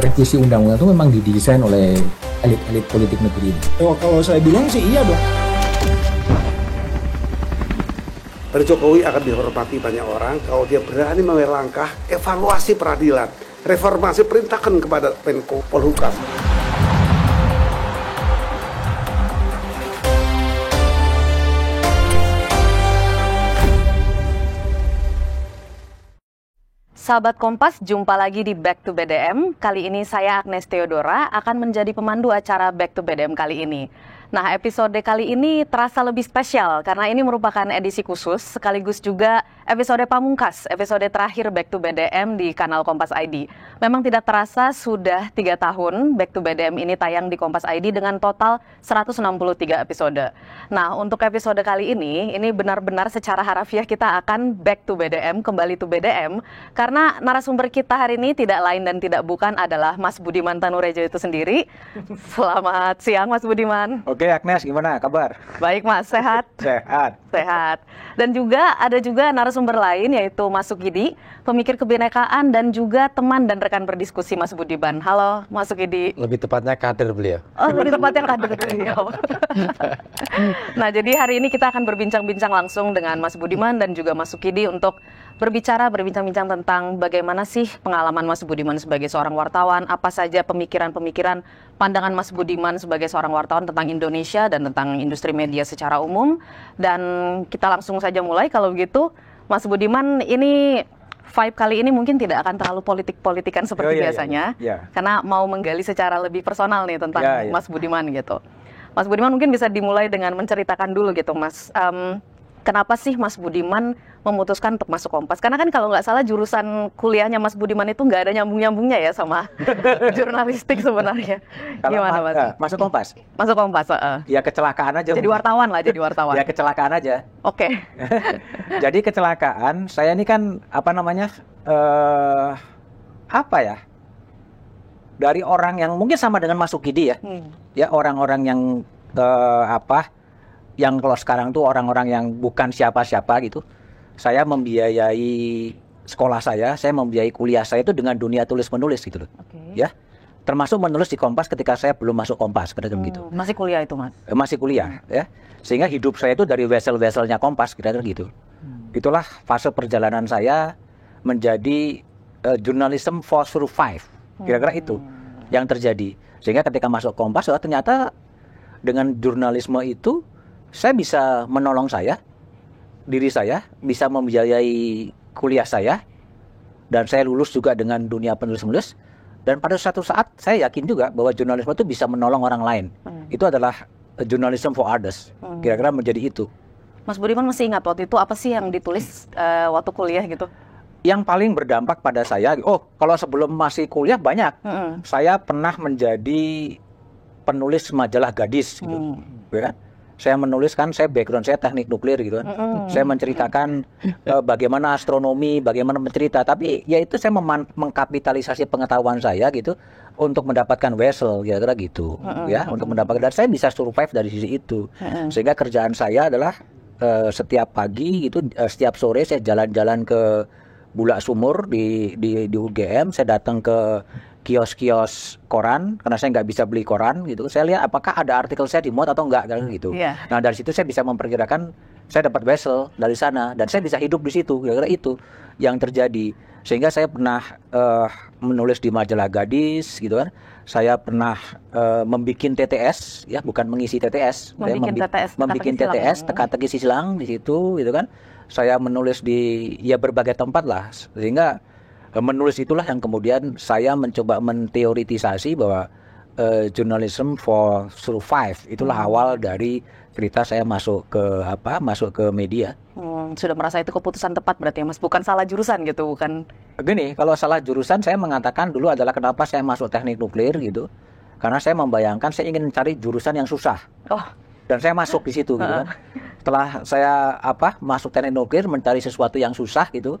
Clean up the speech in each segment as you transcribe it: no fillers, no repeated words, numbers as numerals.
revisi undang-undang itu memang didesain oleh elit-elit politik negeri ini. Oh, kalau saya bilang sih iya dong. Pak Jokowi akan dihormati banyak orang kalau dia berani mengambil langkah evaluasi peradilan, reformasi, perintahkan kepada Menko Polhukam. Sahabat Kompas, jumpa lagi di Back to BDM. Kali ini saya Agnes Theodora akan menjadi pemandu acara Back to BDM kali ini. Nah, episode kali ini terasa lebih spesial karena ini merupakan edisi khusus sekaligus juga episode pamungkas, episode terakhir Back to BDM di kanal Kompas ID. Memang tidak terasa sudah 3 tahun Back to BDM ini tayang di Kompas ID dengan total 163 episode. Nah, untuk episode kali ini benar-benar secara harafiah kita akan Back to BDM, kembali to BDM, karena narasumber kita hari ini tidak lain dan tidak bukan adalah Mas Budiman Tanurejo itu sendiri. Selamat siang Mas Budiman. Oke Agnes, gimana kabar? Baik Mas, sehat? Sehat. Dan juga ada narasumber lain yaitu Mas Sukidi, pemikir kebinekaan dan juga teman dan rekan berdiskusi Mas Budiman. Halo Mas Sukidi. Lebih tepatnya kader beliau. Oh, lebih tepatnya kader beliau. Nah, jadi hari ini kita akan berbincang-bincang langsung dengan Mas Budiman dan juga Mas Sukidi untuk berbincang-bincang tentang bagaimana sih pengalaman Mas Budiman sebagai seorang wartawan, apa saja pemikiran-pemikiran, pandangan Mas Budiman sebagai seorang wartawan tentang Indonesia dan tentang industri media secara umum. Dan kita langsung saja mulai kalau begitu. Mas Budiman, ini vibe kali ini mungkin tidak akan terlalu politik-politikan seperti biasanya. Karena mau menggali secara lebih personal nih tentang Mas Budiman gitu. Mas Budiman mungkin bisa dimulai dengan menceritakan dulu gitu Mas. Kenapa sih Mas Budiman memutuskan untuk masuk Kompas? Karena kan kalau nggak salah jurusan kuliahnya Mas Budiman itu nggak ada nyambung-nyambungnya ya sama jurnalistik sebenarnya. Gimana Mas? Masuk Kompas? Masuk Kompas, Ya kecelakaan aja. Jadi wartawan lah, jadi wartawan. Ya kecelakaan aja. Oke. Jadi kecelakaan, saya ini kan dari orang yang mungkin sama dengan Mas Sukidi ya. Ya orang-orang yang yang kalau sekarang tuh orang-orang yang bukan siapa-siapa gitu. Saya membiayai sekolah saya membiayai kuliah saya itu dengan dunia tulis-menulis gitu loh. Ya. Termasuk menulis di Kompas ketika saya belum masuk Kompas, kira-kira gitu. Masih kuliah itu, Mas? Masih kuliah, ya. Sehingga hidup saya itu dari wesel-weselnya Kompas, kira-kira gitu. Itulah fase perjalanan saya menjadi journalism for survive. Kira-kira itu yang terjadi. Sehingga ketika masuk Kompas, ternyata dengan jurnalisme itu saya bisa menolong diri saya, bisa membiayai kuliah saya, dan saya lulus juga dengan dunia penulis-menulis. Dan pada suatu saat saya yakin juga bahwa jurnalisme itu bisa menolong orang lain. Itu adalah journalism for others. Kira-kira menjadi itu. Mas Budiman masih ingat waktu itu apa sih yang ditulis waktu kuliah gitu? Yang paling berdampak pada saya, kalau sebelum masih kuliah banyak. Saya pernah menjadi penulis majalah gadis gitu. Ya? Saya menuliskan, background saya teknik nuklir gitu kan. Saya menceritakan bagaimana astronomi, bagaimana mencerita. Tapi ya itu saya mengkapitalisasi pengetahuan saya gitu untuk mendapatkan wesel, kira-kira gitu. Ya, untuk mendapatkan, dan saya bisa survive dari sisi itu. Sehingga kerjaan saya adalah setiap pagi gitu, setiap sore saya jalan-jalan ke Bulak Sumur di UGM. Saya datang ke kios-kios koran karena saya nggak bisa beli koran gitu. Saya lihat apakah ada artikel saya dimuat atau enggak gitu. Nah dari situ saya bisa memperkirakan saya dapat wesel dari sana dan saya bisa hidup di situ. Kira-kira itu yang terjadi. Sehingga saya pernah menulis di majalah gadis gitu kan. Saya pernah membikin TTS ya, bukan mengisi TTS. Membikin TTS teka-teki silang di situ gitu kan. Saya menulis di berbagai tempat lah, sehingga menulis itulah yang kemudian saya mencoba menteoritisasi bahwa journalism for survive itulah awal dari cerita saya masuk ke media. Sudah merasa itu keputusan tepat berarti ya Mas, bukan salah jurusan gitu, bukan? Gini, kalau salah jurusan saya mengatakan dulu adalah kenapa saya masuk teknik nuklir gitu, karena saya membayangkan saya ingin mencari jurusan yang susah. Dan saya masuk di situ gitu kan. Setelah saya masuk teknik nuklir mencari sesuatu yang susah gitu.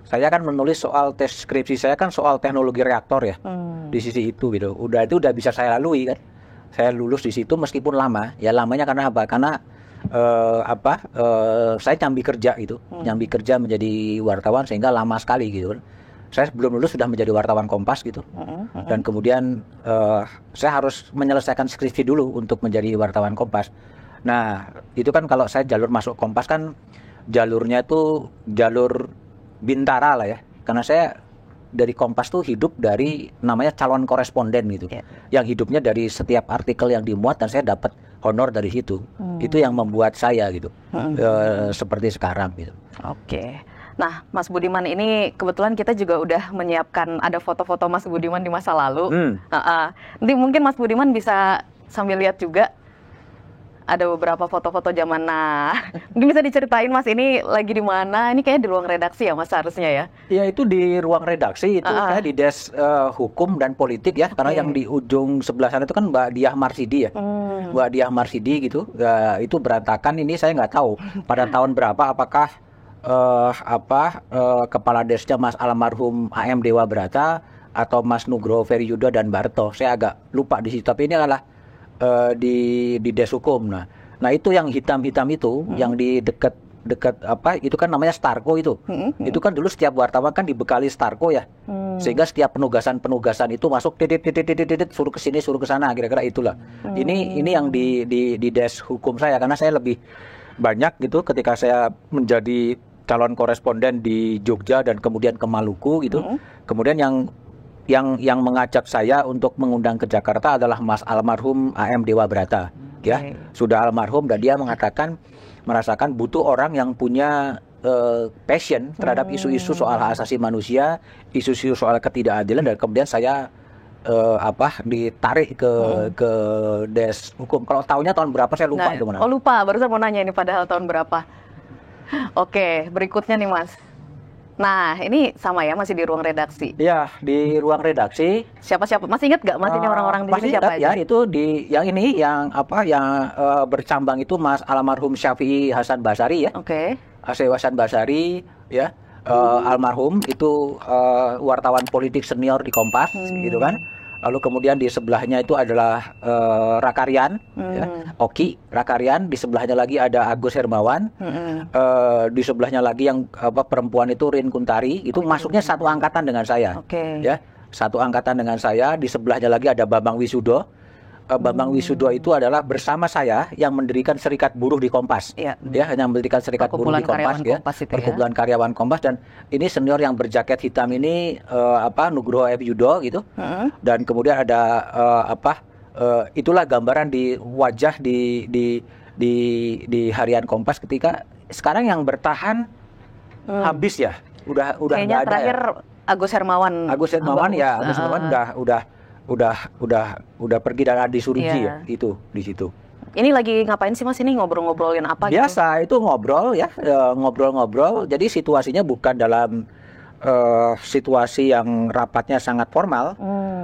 Saya kan menulis soal tes skripsi saya kan soal teknologi reaktor ya. Di sisi itu gitu. Itu udah bisa saya lalui kan. Saya lulus di situ meskipun lama. Ya lamanya karena apa? Karena saya nyambi kerja gitu. Nyambi kerja menjadi wartawan sehingga lama sekali gitu kan. saya belum lulus sudah menjadi wartawan Kompas gitu. Dan kemudian saya harus menyelesaikan skripsi dulu untuk menjadi wartawan Kompas. Nah, itu kan kalau saya jalur masuk Kompas kan jalurnya itu jalur bintara lah ya. Karena saya dari Kompas tuh hidup dari namanya calon koresponden gitu. Yang hidupnya dari setiap artikel yang dimuat dan saya dapat honor dari situ. Itu yang membuat saya gitu. Seperti sekarang gitu. Oke. Nah, Mas Budiman, ini kebetulan kita juga udah menyiapkan ada foto-foto Mas Budiman di masa lalu. Nanti mungkin Mas Budiman bisa sambil lihat juga. Ada beberapa foto-foto zaman. Nah, ini bisa diceritain Mas, ini lagi di mana? Ini kayaknya di ruang redaksi ya Mas harusnya ya? Ya itu di ruang redaksi, itu kayak di desk hukum dan politik ya. Karena yang di ujung sebelah sana itu kan Mbak Diah Marsidi ya. Mbak Diah Marsidi gitu. Itu berantakan, ini saya nggak tahu pada tahun berapa, apakah kepala desknya Mas almarhum AM Dewa Brata atau Mas Nugroho Feriyuda dan Barto. Saya agak lupa di situ, tapi ini adalah di desk hukum. Nah itu yang hitam-hitam itu, yang di dekat itu kan namanya Starco itu. Itu kan dulu setiap wartawan kan dibekali Starco ya. Sehingga setiap penugasan itu masuk titit suruh ke sini, suruh ke sana, kira-kira itulah. Ini yang di desk hukum saya, karena saya lebih banyak gitu ketika saya menjadi calon koresponden di Jogja dan kemudian ke Maluku gitu. Kemudian yang mengajak saya untuk mengundang ke Jakarta adalah Mas almarhum AM Dewa Brata, ya. Sudah almarhum dan dia merasakan butuh orang yang punya passion terhadap isu-isu soal hak asasi manusia, isu-isu soal ketidakadilan, dan kemudian saya ditarik ke desk hukum. Kalau tahunnya tahun berapa saya lupa itu mana. Oh lupa, barusan mau nanya ini padahal tahun berapa. Oke, berikutnya nih Mas. Nah, ini sama ya, masih di ruang redaksi. Iya, di ruang redaksi. Siapa-siapa? Masih ingat nggak Mas ini orang-orang di sini siapa aja? Ya, itu yang bercambang itu Mas almarhum Syafi'i Hasan Basari ya. Oke. Hasan Basari ya. Almarhum itu wartawan politik senior di Kompas gitu kan. Lalu kemudian di sebelahnya itu adalah Rakarian, ya, Oki Rakarian. Di sebelahnya lagi ada Agus Hermawan. Di sebelahnya lagi yang perempuan itu Rin Kuntari. Itu masuknya satu angkatan dengan saya. Ya, satu angkatan dengan saya. Di sebelahnya lagi ada Bambang Wisudo. Bambang Wisudo itu adalah bersama saya yang mendirikan Serikat Buruh di Kompas. Ya, yang mendirikan Serikat Buruh di Kompas ya. Perkumpulan karyawan Kompas, dan ini senior yang berjaket hitam ini Nugroho F. Yudo gitu. Dan kemudian ada itulah gambaran di wajah di harian Kompas ketika sekarang yang bertahan habis ya. Udah kayaknya nggak ada terakhir ya. Agus Hermawan ya, Agus Hermawan udah pergi dan di Suruji ya, itu di situ. Ini lagi ngapain sih Mas, ini ngobrol-ngobrolin apa gitu? Biasa itu ngobrol ya, ngobrol-ngobrol. Jadi situasinya bukan dalam situasi yang rapatnya sangat formal,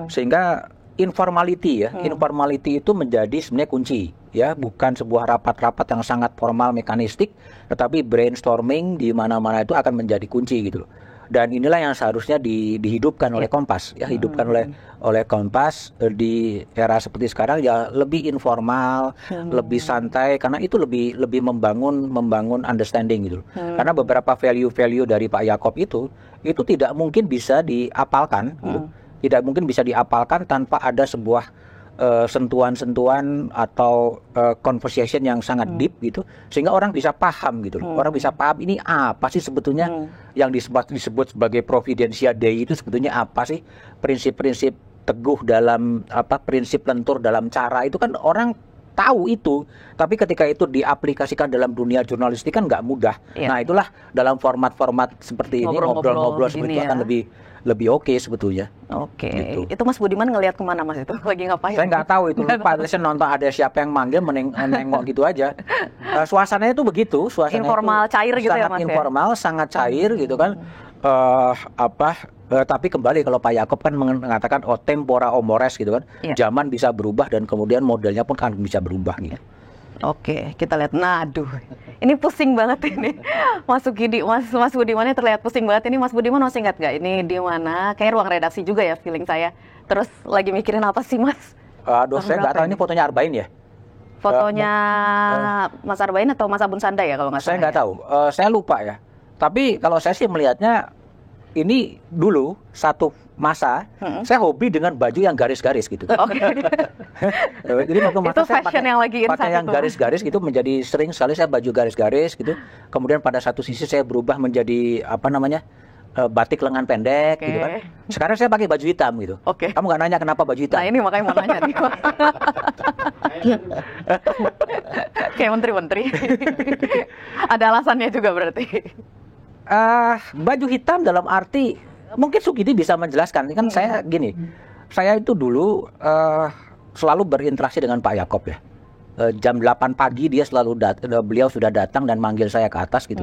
sehingga informality ya, informality itu menjadi sebenarnya kunci ya, bukan sebuah rapat-rapat yang sangat formal mekanistik, tetapi brainstorming di mana-mana itu akan menjadi kunci gitu. Dan inilah yang seharusnya dihidupkan oleh Kompas ya, hidupkan oleh Kompas di era seperti sekarang ya, lebih informal, lebih santai, karena itu lebih membangun understanding gitu. Karena beberapa value dari Pak Yaakob itu tidak mungkin bisa diapalkan gitu. Tidak mungkin bisa diapalkan tanpa ada sebuah sentuhan-sentuhan atau conversation yang sangat deep gitu, sehingga orang bisa paham gitu. Orang bisa paham ini apa sih sebetulnya yang disebut sebagai Providentia Dei itu sebetulnya apa sih, prinsip-prinsip teguh dalam prinsip lentur dalam cara itu kan orang tahu itu, tapi ketika itu diaplikasikan dalam dunia jurnalistik kan nggak mudah. Nah itulah dalam format-format seperti ini, ngobrol-ngobrol seperti itu akan lebih oke sebetulnya. Gitu. Itu Mas Budiman ngelihat kemana Mas itu? Lagi ngapain? Saya nggak tahu itu, lupa. Saya nonton ada siapa yang manggil, menengok gitu aja. Suasananya itu begitu, suasana informal, cair gitu ya Mas? Sangat informal, sangat cair gitu kan. Tapi kembali kalau Pak Yaakob kan mengatakan tempora omores gitu kan. Zaman bisa berubah dan kemudian modelnya pun kan bisa berubah gitu. Oke, kita lihat. Nah, aduh, ini pusing banget ini. Mas Budimannya terlihat pusing banget. Ini Mas Budiman masih ingat nggak ini di mana? Kayak ruang redaksi juga ya feeling saya. Terus lagi mikirin apa sih Mas? Aduh, saya nggak tahu ini fotonya Arbain ya. Fotonya Mas Arbain atau Mas Abun Sanda ya kalau nggak salah? Saya nggak tahu. Saya lupa ya. Tapi kalau saya sih melihatnya ini dulu satu masa saya hobi dengan baju yang garis-garis gitu. Oke. Jadi waktu masa Itu saya fashion yang lagi in pakai saat yang itu. garis-garis gitu, menjadi sering sekali saya baju garis-garis gitu. Kemudian pada satu sisi saya berubah menjadi apa namanya, batik lengan pendek gitu kan. Sekarang saya pakai baju hitam gitu. Oke. Kamu nggak nanya kenapa baju hitam? Nah ini makanya mau nanya nih. Kayak menteri-menteri. Ada alasannya juga berarti. Baju hitam dalam arti mungkin Sukidi bisa menjelaskan. Ini kan saya gini, saya itu dulu selalu berinteraksi dengan Pak Yaakob ya. Jam 8 pagi dia selalu beliau sudah datang dan manggil saya ke atas gitu.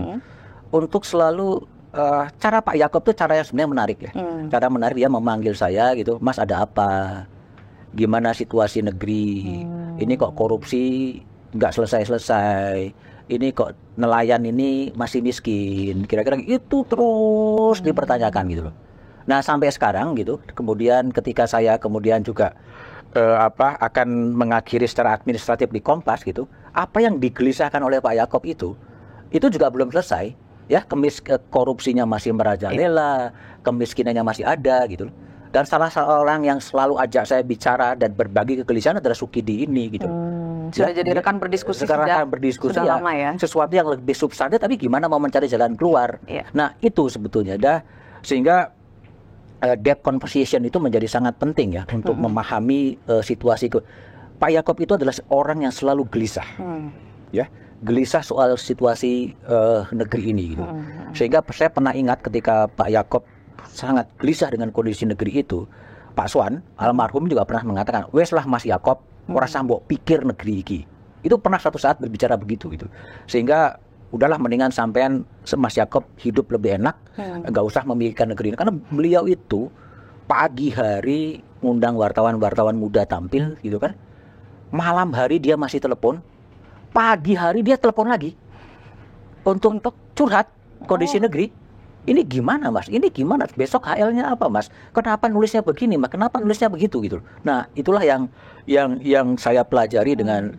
Untuk selalu cara Pak Yaakob itu cara yang sebenarnya menarik ya. Cara menarik, dia memanggil saya gitu, Mas ada apa? Gimana situasi negeri? Ini kok korupsi nggak selesai-selesai? Ini kok nelayan ini masih miskin, kira-kira itu terus dipertanyakan gitu loh. Nah sampai sekarang gitu, kemudian ketika saya kemudian juga akan mengakhiri secara administratif di Kompas gitu, apa yang digelisahkan oleh Pak Yaakob itu juga belum selesai, ya. Korupsinya masih merajalela, kemiskinannya masih ada gitu loh. Dan salah seorang yang selalu ajak saya bicara dan berbagi kegelisahan adalah Sukidi ini gitu. Sudah jadi rekan berdiskusi Rekan berdiskusi sudah lama ya. Sesuatu yang lebih substantif, tapi gimana mau mencari jalan keluar. Nah itu sebetulnya sehingga depth conversation itu menjadi sangat penting ya untuk memahami situasi. Pak Yaakob itu adalah orang yang selalu gelisah, ya, gelisah soal situasi negeri ini gitu. Sehingga saya pernah ingat ketika Pak Yaakob sangat gelisah dengan kondisi negeri itu, Pak Swan almarhum juga pernah mengatakan, wes lah Mas Yaakob, ora sambok pikir negeri iki. Itu pernah suatu saat berbicara begitu gitu. Sehingga udahlah mendingan sampean Mas Yaakob hidup lebih enak, nggak usah memikirkan negeri ini. Karena beliau itu pagi hari ngundang wartawan-wartawan muda tampil gitu kan. Malam hari dia masih telepon, pagi hari dia telepon lagi untuk curhat kondisi negeri. Ini gimana Mas? Ini gimana? Besok HL-nya apa Mas? Kenapa nulisnya begini Mas? Kenapa nulisnya begitu gitu? Nah, itulah yang saya pelajari dengan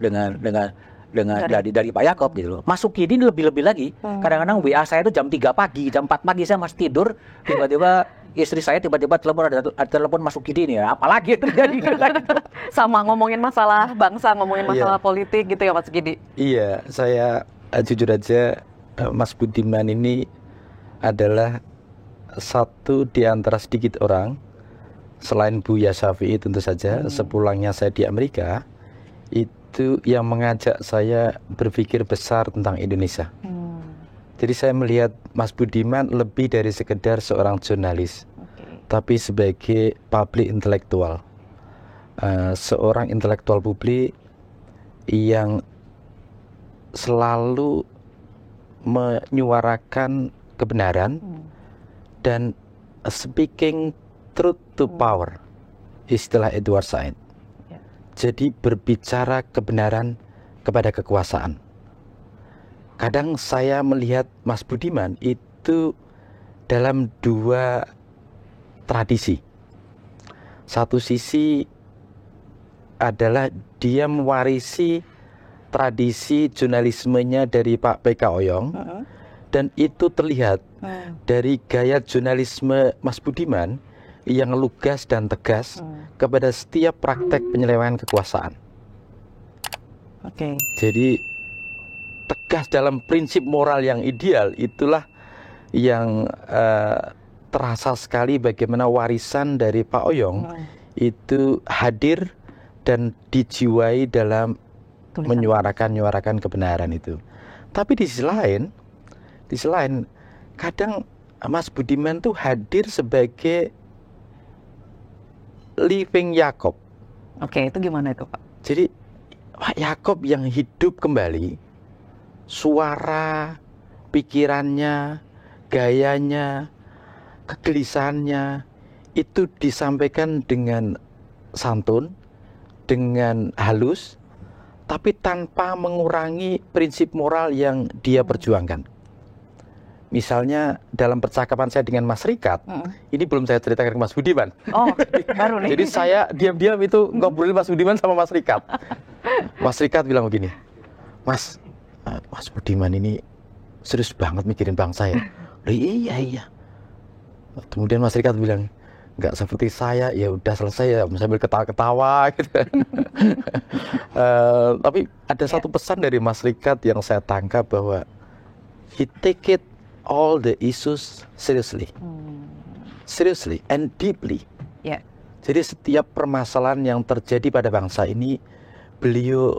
dari Pak Yaakob gitu loh. Mas Sukidi ini lebih-lebih lagi. Kadang-kadang WA saya itu jam 3 pagi, jam 4 pagi saya masih tidur, tiba-tiba istri saya tiba-tiba telepon, ada telepon Mas Sukidi ini, apalagi terjadi Sama ngomongin masalah bangsa, ngomongin masalah politik gitu ya Mas Sukidi. Iya, saya jujur aja Mas Budiman ini adalah satu di antara sedikit orang selain Buya Syafi'i tentu saja, sepulangnya saya di Amerika itu yang mengajak saya berpikir besar tentang Indonesia. Jadi saya melihat Mas Budiman lebih dari sekedar seorang jurnalis, tapi sebagai public intelektual, seorang intelektual publik yang selalu menyuarakan kebenaran dan speaking truth to power, istilah Edward Said. Jadi berbicara kebenaran kepada kekuasaan. Kadang saya melihat Mas Budiman itu dalam dua tradisi. Satu sisi adalah dia mewarisi tradisi jurnalismenya dari Pak PK Oyong. Dan itu terlihat dari gaya jurnalisme Mas Budiman yang lugas dan tegas kepada setiap praktek penyelewengan kekuasaan. Jadi tegas dalam prinsip moral yang ideal, itulah yang terasa sekali bagaimana warisan dari Pak Oyong itu hadir dan dijiwai dalam menyuarakan kebenaran itu. Tapi di sisi lain, kadang Mas Budiman tuh hadir sebagai living Yaakob. Itu gimana itu Pak? Jadi Pak Yaakob yang hidup kembali, suara, pikirannya, gayanya, kegelisahannya itu disampaikan dengan santun, dengan halus, tapi tanpa mengurangi prinsip moral yang dia perjuangkan. Misalnya dalam percakapan saya dengan Mas Rikat, ini belum saya ceritakan ke Mas Budiman. Baru nih. Jadi saya diam-diam itu ngobrolin Mas Budiman sama Mas Rikat. Mas Rikat bilang begini, Mas Budiman ini serius banget mikirin bangsa ya. Iya. Kemudian Mas Rikat bilang, nggak seperti saya, ya udah selesai ya, sambil ketawa-ketawa gitu. Tapi ada satu pesan dari Mas Rikat yang saya tangkap bahwa he take it all the issues seriously, seriously and deeply. Ya. Jadi setiap permasalahan yang terjadi pada bangsa ini, beliau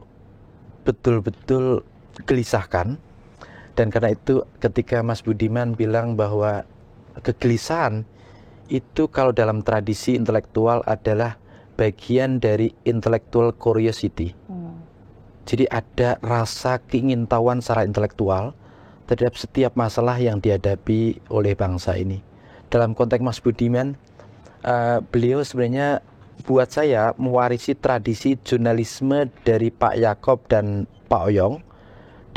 betul-betul gelisahkan. Dan karena itu ketika Mas Budiman bilang bahwa kegelisahan itu kalau dalam tradisi intelektual adalah bagian dari intellectual curiosity. Jadi ada rasa keingintahuan secara intelektual terhadap setiap masalah yang dihadapi oleh bangsa ini. Dalam konteks Mas Budiman, beliau sebenarnya buat saya mewarisi tradisi jurnalisme dari Pak Yaakob dan Pak Oyong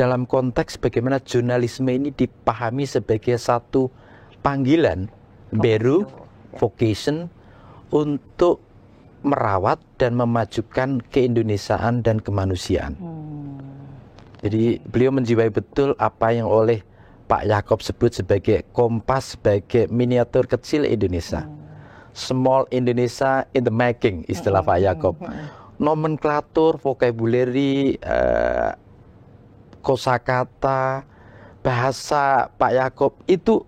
dalam konteks bagaimana jurnalisme ini dipahami sebagai satu panggilan baru, vocation untuk merawat dan memajukan keindonesiaan dan kemanusiaan. Jadi beliau menjiwai betul apa yang oleh Pak Yaakob sebut sebagai kompas, sebagai miniatur kecil Indonesia. Small Indonesia in the making, istilah Pak Yaakob. Nomenklatur, vocabulary, kosakata, bahasa Pak Yaakob itu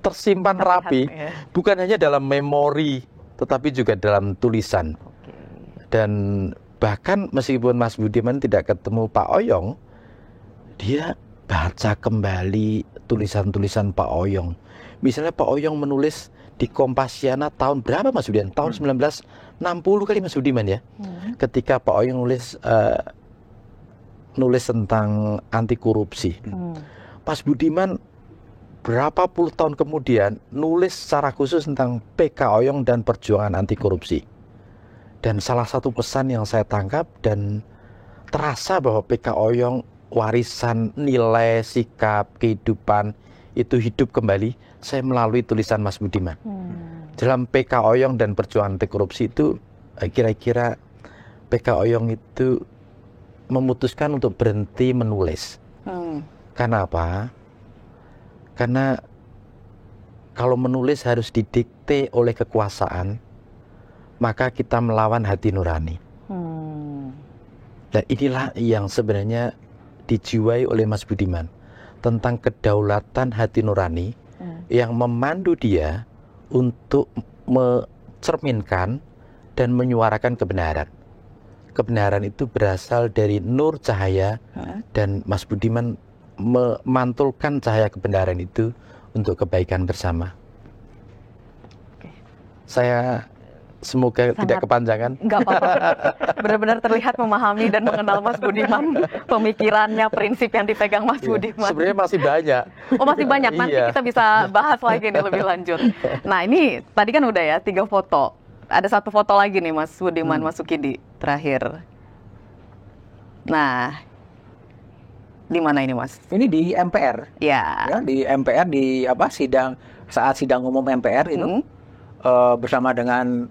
tersimpan rapi, bukan hanya dalam memori, tetapi juga dalam tulisan. Dan bahkan meskipun Mas Budiman tidak ketemu Pak Oyong, dia baca kembali tulisan-tulisan Pak Oyong. Misalnya Pak Oyong menulis di Kompasiana tahun berapa Mas Budiman? Tahun 1960 kali Mas Budiman ya. Ketika Pak Oyong nulis tentang anti korupsi. Mas Budiman berapa puluh tahun kemudian nulis secara khusus tentang PK Oyong dan perjuangan anti korupsi. Dan salah satu pesan yang saya tangkap dan terasa bahwa PK Oyong warisan nilai, sikap, kehidupan itu hidup kembali, saya melalui tulisan Mas Budiman. Dalam PK Oyong dan perjuangan anti korupsi itu kira-kira PK Oyong itu memutuskan untuk berhenti menulis. Karena apa? Karena kalau menulis harus didikte oleh kekuasaan, maka kita melawan hati nurani. Dan inilah yang sebenarnya dijiwai oleh Mas Budiman, tentang kedaulatan hati nurani yang memandu dia untuk mencerminkan dan menyuarakan kebenaran. Kebenaran itu berasal dari nur cahaya, dan Mas Budiman memantulkan cahaya kebenaran itu untuk kebaikan bersama. Saya semoga tidak kepanjangan. Enggak apa-apa. Benar-benar terlihat memahami dan mengenal Mas Budiman, pemikirannya, prinsip yang dipegang Mas Budiman. Sebenarnya masih banyak. Oh, masih banyak. Nanti kita bisa bahas lagi nih lebih lanjut. Nah, ini tadi kan udah ya 3 foto. Ada 1 foto lagi nih Mas Budiman Masukidi terakhir. Nah, di mana ini Mas? Ini di MPR. Ya. Di MPR di saat sidang umum MPR itu bersama dengan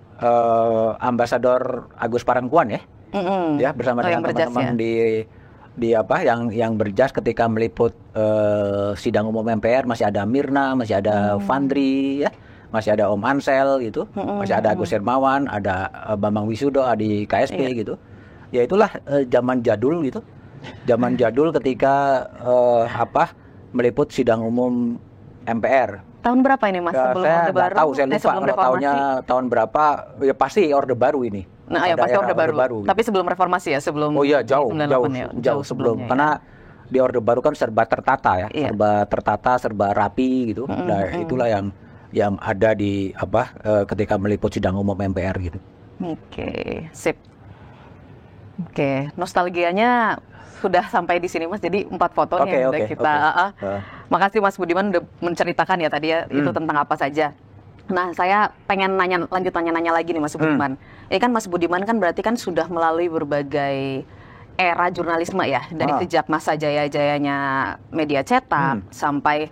Ambasador Agus Parangkuan ya. Ya, bersama dengan teman-teman yang berjas ketika meliput sidang umum MPR, masih ada Mirna, masih ada Fandri ya. Masih ada Om Ansel gitu, masih ada Agus Hermawan, ada Bambang Wisudo di KSP gitu. Ya itulah zaman jadul gitu. Zaman jadul ketika meliput sidang umum MPR. Tahun berapa ini Mas? Sebelum Orde Baru? Tahu, saya lupa kalau tahunnya tahun berapa. Ya pasti Orde Baru ini. Nah, ya pasti Orde Baru. Tapi sebelum reformasi ya, sebelum. Oh iya, jauh sebelum. Karena di Orde Baru kan serba tertata ya, serba tertata, serba rapi gitu. Nah, itulah yang ada di ketika meliput sidang umum MPR gitu. Oke, sip. Oke, nostalgianya sudah sampai di sini Mas. Jadi 4 foto nih yang udah kita. Makasih Mas Budiman udah menceritakan ya tadi ya itu tentang apa saja. Nah, saya pengen lanjut nanya lagi nih Mas Budiman. Ini kan Mas Budiman kan berarti kan sudah melalui berbagai era jurnalisme ya, dari sejak masa jaya-jayanya media cetak sampai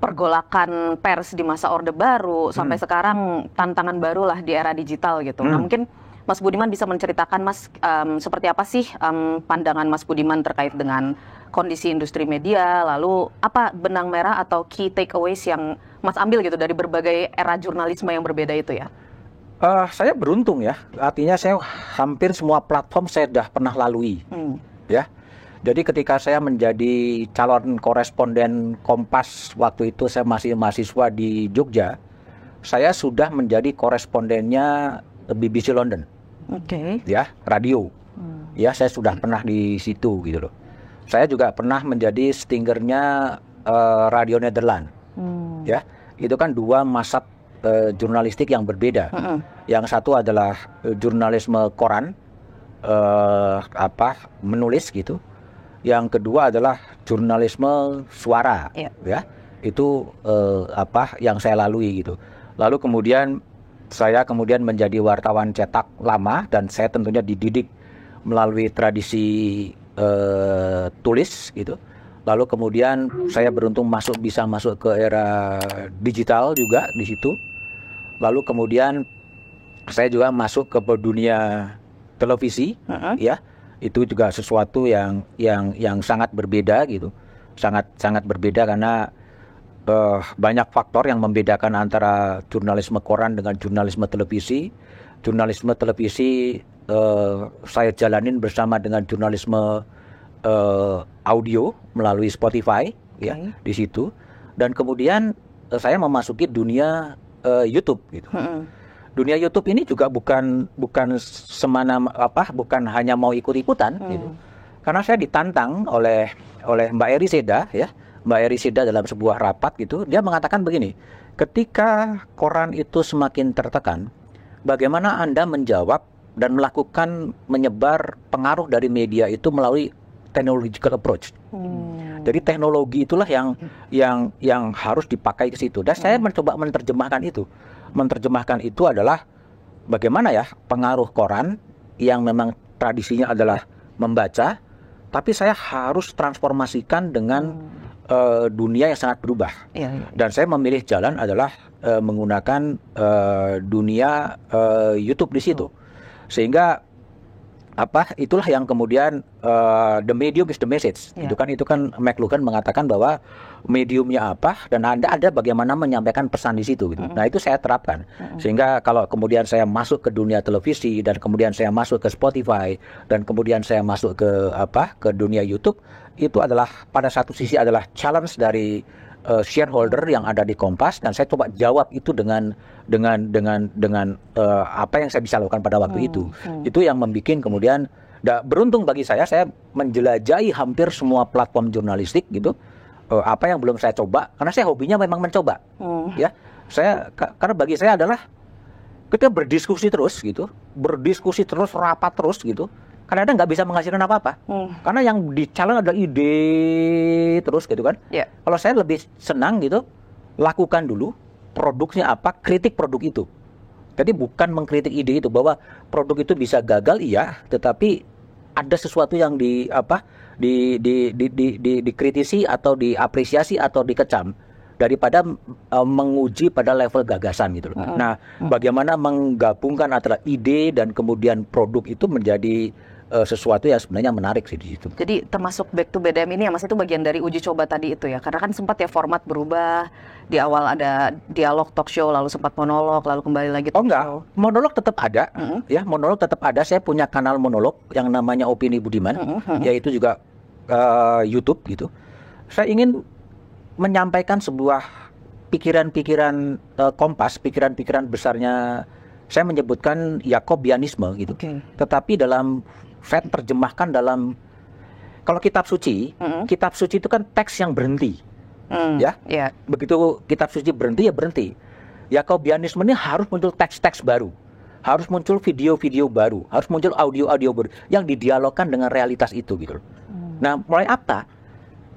pergolakan pers di masa Orde Baru sampai sekarang tantangan baru lah di era digital gitu. Nah, mungkin Mas Budiman bisa menceritakan Mas seperti apa sih pandangan Mas Budiman terkait dengan kondisi industri media, lalu apa benang merah atau key takeaways yang Mas ambil gitu dari berbagai era jurnalisme yang berbeda itu ya? Saya beruntung ya, artinya saya hampir semua platform saya sudah pernah lalui, ya. Jadi ketika saya menjadi calon koresponden Kompas waktu itu saya masih mahasiswa di Jogja, saya sudah menjadi korespondennya BBC London, ya, radio, ya saya sudah pernah di situ gitu loh. Saya juga pernah menjadi stingernya Radio Nederland, ya, itu kan dua masa jurnalistik yang berbeda. Yang satu adalah jurnalisme koran, menulis gitu. Yang kedua adalah jurnalisme suara, ya. Itu yang saya lalui gitu. Lalu kemudian saya menjadi wartawan cetak lama dan saya tentunya dididik melalui tradisi tulis gitu. Lalu kemudian saya beruntung bisa masuk ke era digital juga di situ. Lalu kemudian saya juga masuk ke dunia televisi, ya. Itu juga sesuatu yang sangat berbeda gitu. Sangat berbeda karena banyak faktor yang membedakan antara jurnalisme koran dengan jurnalisme televisi. Jurnalisme televisi saya jalanin bersama dengan jurnalisme audio melalui Spotify, ya, di situ. Dan kemudian saya memasuki dunia YouTube gitu. Dunia YouTube ini juga bukan hanya mau ikut-ikutan gitu. Karena saya ditantang oleh Mbak Eri Seda, ya. Mbak Eri Seda dalam sebuah rapat gitu, dia mengatakan begini, ketika koran itu semakin tertekan, bagaimana Anda menjawab dan melakukan menyebar pengaruh dari media itu melalui technological approach. Jadi teknologi itulah yang harus dipakai ke situ. Dan saya mencoba menerjemahkan itu. Menerjemahkan itu adalah bagaimana ya pengaruh koran yang memang tradisinya adalah membaca, tapi saya harus transformasikan dengan dunia yang sangat berubah. Dan saya memilih jalan adalah menggunakan dunia YouTube di situ. Sehingga itulah yang kemudian the medium is the message. Itu kan McLuhan mengatakan bahwa mediumnya apa dan ada bagaimana menyampaikan pesan di situ gitu. Nah, itu saya terapkan. Sehingga kalau kemudian saya masuk ke dunia televisi dan kemudian saya masuk ke Spotify dan kemudian saya masuk ke dunia YouTube, itu adalah pada satu sisi adalah challenge dari shareholder yang ada di Kompas, dan saya coba jawab itu dengan apa yang saya bisa lakukan pada waktu itu. Itu yang membuat kemudian beruntung bagi saya menjelajahi hampir semua platform jurnalistik gitu. Apa yang belum saya coba, karena saya hobinya memang mencoba. Ya, karena bagi saya adalah kita berdiskusi terus gitu, rapat terus gitu. Kadang-kadang nggak bisa menghasilkan apa-apa, karena yang di-challenge adalah ide terus gitu kan. Kalau saya lebih senang gitu, lakukan dulu, produknya apa, kritik produk itu. Jadi bukan mengkritik ide itu, bahwa produk itu bisa gagal, iya, tetapi ada sesuatu yang dikritisi atau diapresiasi atau dikecam, daripada menguji pada level gagasan gitu loh. Nah, bagaimana menggabungkan antara ide dan kemudian produk itu menjadi sesuatu yang sebenarnya menarik sih di situ. Jadi termasuk Back to BDM ini ya Mas, itu bagian dari uji coba tadi itu ya, karena kan sempat ya format berubah, di awal ada dialog talk show, lalu sempat monolog, lalu kembali lagi talk show. Monolog tetap ada, ya, monolog tetap ada. Saya punya kanal monolog yang namanya Opini Budiman, yaitu juga YouTube gitu. Saya ingin menyampaikan sebuah pikiran-pikiran Kompas, pikiran-pikiran besarnya. Saya menyebutkan Yakobianisme gitu. Tetapi saya terjemahkan dalam, kalau kitab suci, kitab suci itu kan teks yang berhenti, ya. Begitu kitab suci berhenti, ya berhenti. Yakobianisme ini harus muncul teks-teks baru, harus muncul video-video baru, harus muncul audio-audio baru yang didialogkan dengan realitas itu gitu. Nah, mulai apa?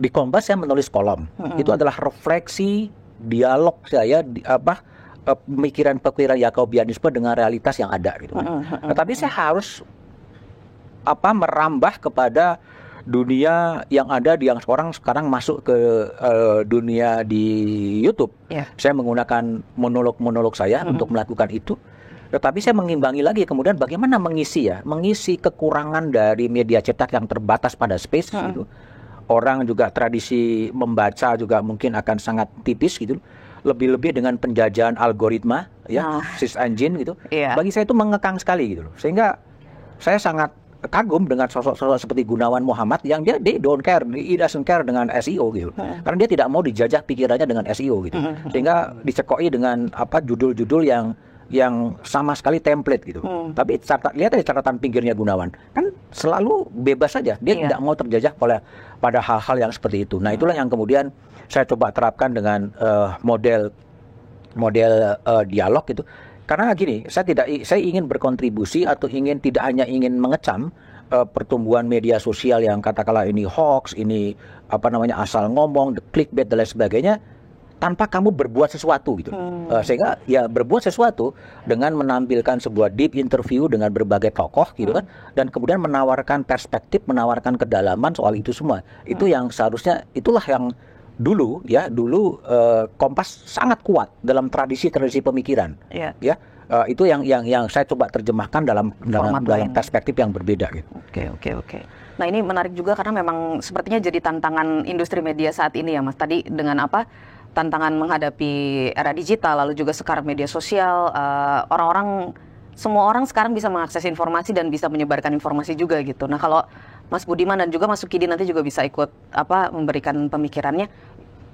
Di Kompas saya menulis kolom. Itu adalah refleksi dialog saya pemikiran-pemikiran Yakobianisme dengan realitas yang ada gitu. Tetapi saya harus merambah kepada dunia yang ada, yang orang sekarang masuk ke dunia di YouTube. Saya menggunakan monolog saya untuk melakukan itu. Tetapi saya mengimbangi lagi kemudian bagaimana mengisi kekurangan dari media cetak yang terbatas pada space gitu. Orang juga tradisi membaca juga mungkin akan sangat tipis gitu. lebih-lebih dengan penjajahan algoritma, ya, search engine gitu. Bagi saya itu mengekang sekali gitu loh. Sehingga saya sangat kagum dengan sosok-sosok seperti Gunawan Muhammad yang dia don't care, he doesn't care dengan SEO gitu. Karena dia tidak mau dijajah pikirannya dengan SEO gitu. Sehingga dicekoi dengan judul-judul yang sama sekali template gitu. Tapi lihat aja catatan pinggirnya Gunawan. Kan selalu bebas saja. Dia tidak mau terjajah pada hal-hal yang seperti itu. Nah, itulah yang kemudian saya coba terapkan dengan model dialog gitu. Karena gini, saya ingin berkontribusi atau tidak hanya ingin mengecam pertumbuhan media sosial yang katakanlah ini hoax, ini asal ngomong, clickbait dan lain sebagainya, tanpa kamu berbuat sesuatu gitu. Sehingga ya berbuat sesuatu dengan menampilkan sebuah deep interview dengan berbagai tokoh gitu kan, dan kemudian menawarkan perspektif, menawarkan kedalaman soal itu semua. Itu yang seharusnya, itulah yang dulu Kompas sangat kuat dalam tradisi pemikiran. Itu yang saya coba terjemahkan dalam perspektif yang berbeda gitu. Oke. Nah, ini menarik juga karena memang sepertinya jadi tantangan industri media saat ini ya Mas. Tadi dengan tantangan menghadapi era digital, lalu juga sekarang media sosial, semua orang sekarang bisa mengakses informasi dan bisa menyebarkan informasi juga gitu. Nah, kalau Mas Budiman dan juga Mas Sukidi nanti juga bisa ikut memberikan pemikirannya.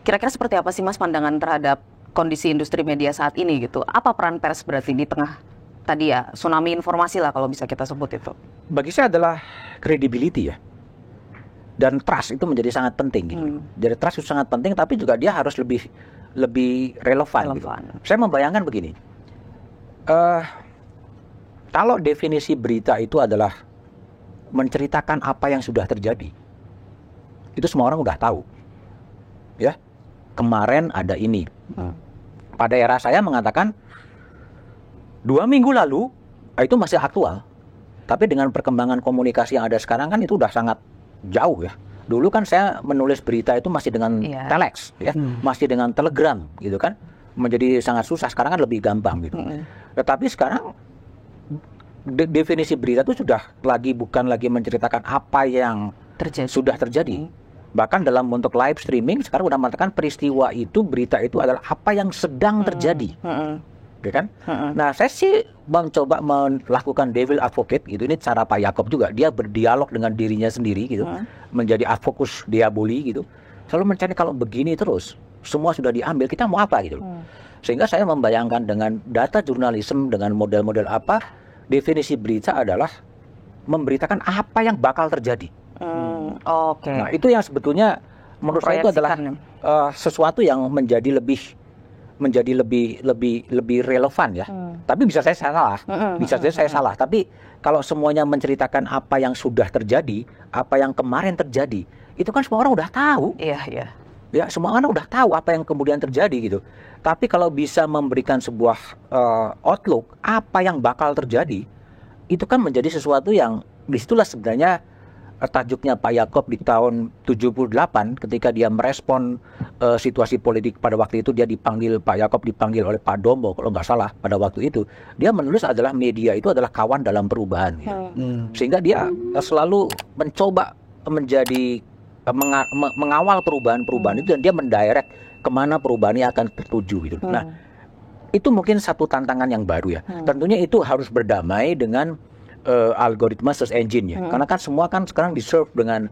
Kira-kira seperti apa sih Mas pandangan terhadap kondisi industri media saat ini gitu? Apa peran pers berarti di tengah tadi ya tsunami informasi lah kalau bisa kita sebut itu? Bagi saya adalah credibility ya. Dan trust itu menjadi sangat penting gitu. Jadi trust itu sangat penting, tapi juga dia harus lebih relevan. Gitu. Saya membayangkan begini. Kalau definisi berita itu adalah menceritakan apa yang sudah terjadi, itu semua orang udah tahu. Ya, kemarin ada ini. Pada era saya mengatakan 2 minggu lalu itu masih aktual. Tapi dengan perkembangan komunikasi yang ada sekarang kan itu udah sangat jauh ya. Dulu kan saya menulis berita itu masih dengan telex ya, masih dengan telegram gitu kan. Menjadi sangat susah, sekarang kan lebih gampang gitu. Tetapi sekarang definisi berita itu bukan lagi menceritakan apa yang sudah terjadi. Bahkan dalam bentuk live streaming sekarang udah mengatakan peristiwa itu, berita itu adalah apa yang sedang terjadi. Ya kan? Nah, saya sih mencoba melakukan devil advocate gitu. Ini cara Pak Yaakob juga, dia berdialog dengan dirinya sendiri gitu, menjadi advokus diaboli gitu. Selalu mencari kalau begini terus semua sudah diambil, kita mau apa gitu. Sehingga saya membayangkan dengan data jurnalisme, dengan model-model definisi berita adalah memberitakan apa yang bakal terjadi. Nah, itu yang sebetulnya menurut saya itu adalah sesuatu yang menjadi lebih relevan ya. Tapi bisa saya salah, saya salah. Tapi kalau semuanya menceritakan apa yang sudah terjadi, apa yang kemarin terjadi, itu kan semua orang udah tahu. Iya. Ya, semua orang udah tahu apa yang kemudian terjadi gitu. Tapi kalau bisa memberikan sebuah outlook apa yang bakal terjadi, itu kan menjadi sesuatu yang disitulah sebenarnya tajuknya Pak Yaakob di tahun 78 ketika dia merespon situasi politik pada waktu itu. Pak Yaakob dipanggil oleh Pak Dombo kalau nggak salah pada waktu itu. Dia menulis adalah media itu adalah kawan dalam perubahan gitu. Sehingga dia selalu mencoba menjadi mengawal perubahan-perubahan itu, dan dia mendirect kemana perubahan ini akan tertuju gitu. Nah, itu mungkin satu tantangan yang baru ya. Tentunya itu harus berdamai dengan algoritma search engine ya. Karena kan semua kan sekarang di-serve dengan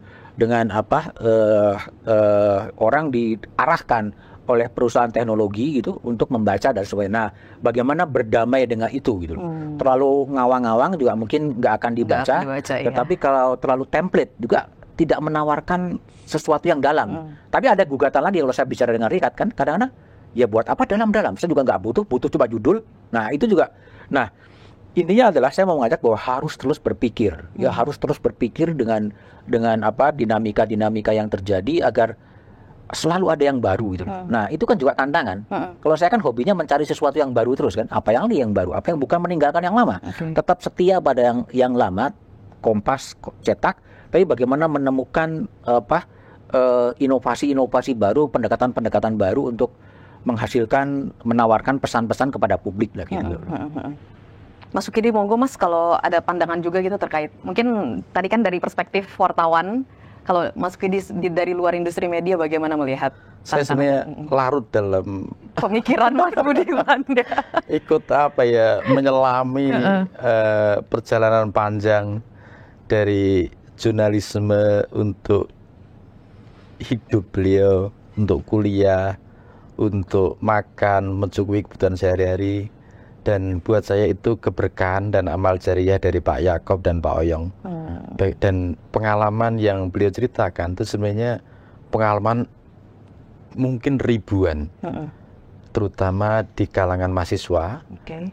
orang diarahkan oleh perusahaan teknologi gitu untuk membaca dan sebagainya. Nah, bagaimana berdamai dengan itu gitu. Terlalu ngawang-ngawang juga mungkin nggak akan dibaca. Tetapi kalau terlalu template juga tidak menawarkan sesuatu yang dalam. Tapi ada gugatan lagi kalau saya bicara dengan Rikat kan, kadang-kadang ya buat apa dalam-dalam? Saya juga nggak butuh coba judul. Nah, itu juga. Nah, intinya adalah saya mau mengajak bahwa harus terus berpikir. Ya, harus terus berpikir dengan dinamika-dinamika yang terjadi agar selalu ada yang baru gitu. Nah, itu kan juga tantangan. Kalau saya kan hobinya mencari sesuatu yang baru terus kan. Apa yang baru, apa yang bukan meninggalkan yang lama. Tetap setia pada yang lama, Kompas cetak, tapi bagaimana menemukan inovasi-inovasi baru, pendekatan-pendekatan baru untuk menawarkan pesan-pesan kepada publik lah gitu. Mas Sukidi, monggo Mas, kalau ada pandangan juga gitu terkait, mungkin tadi kan dari perspektif wartawan, Kalau Mas Pidi dari luar industri media bagaimana melihat Saya sebenarnya larut dalam pemikiran Mas Budiman ya. ikut menyelami perjalanan panjang dari jurnalisme untuk hidup beliau, untuk kuliah, untuk makan, mencukupi kebutuhan sehari-hari. Dan buat saya itu keberkahan dan amal jariah dari Pak Yaakob dan Pak Oyong. Dan pengalaman yang beliau ceritakan itu sebenarnya pengalaman mungkin ribuan, terutama di kalangan mahasiswa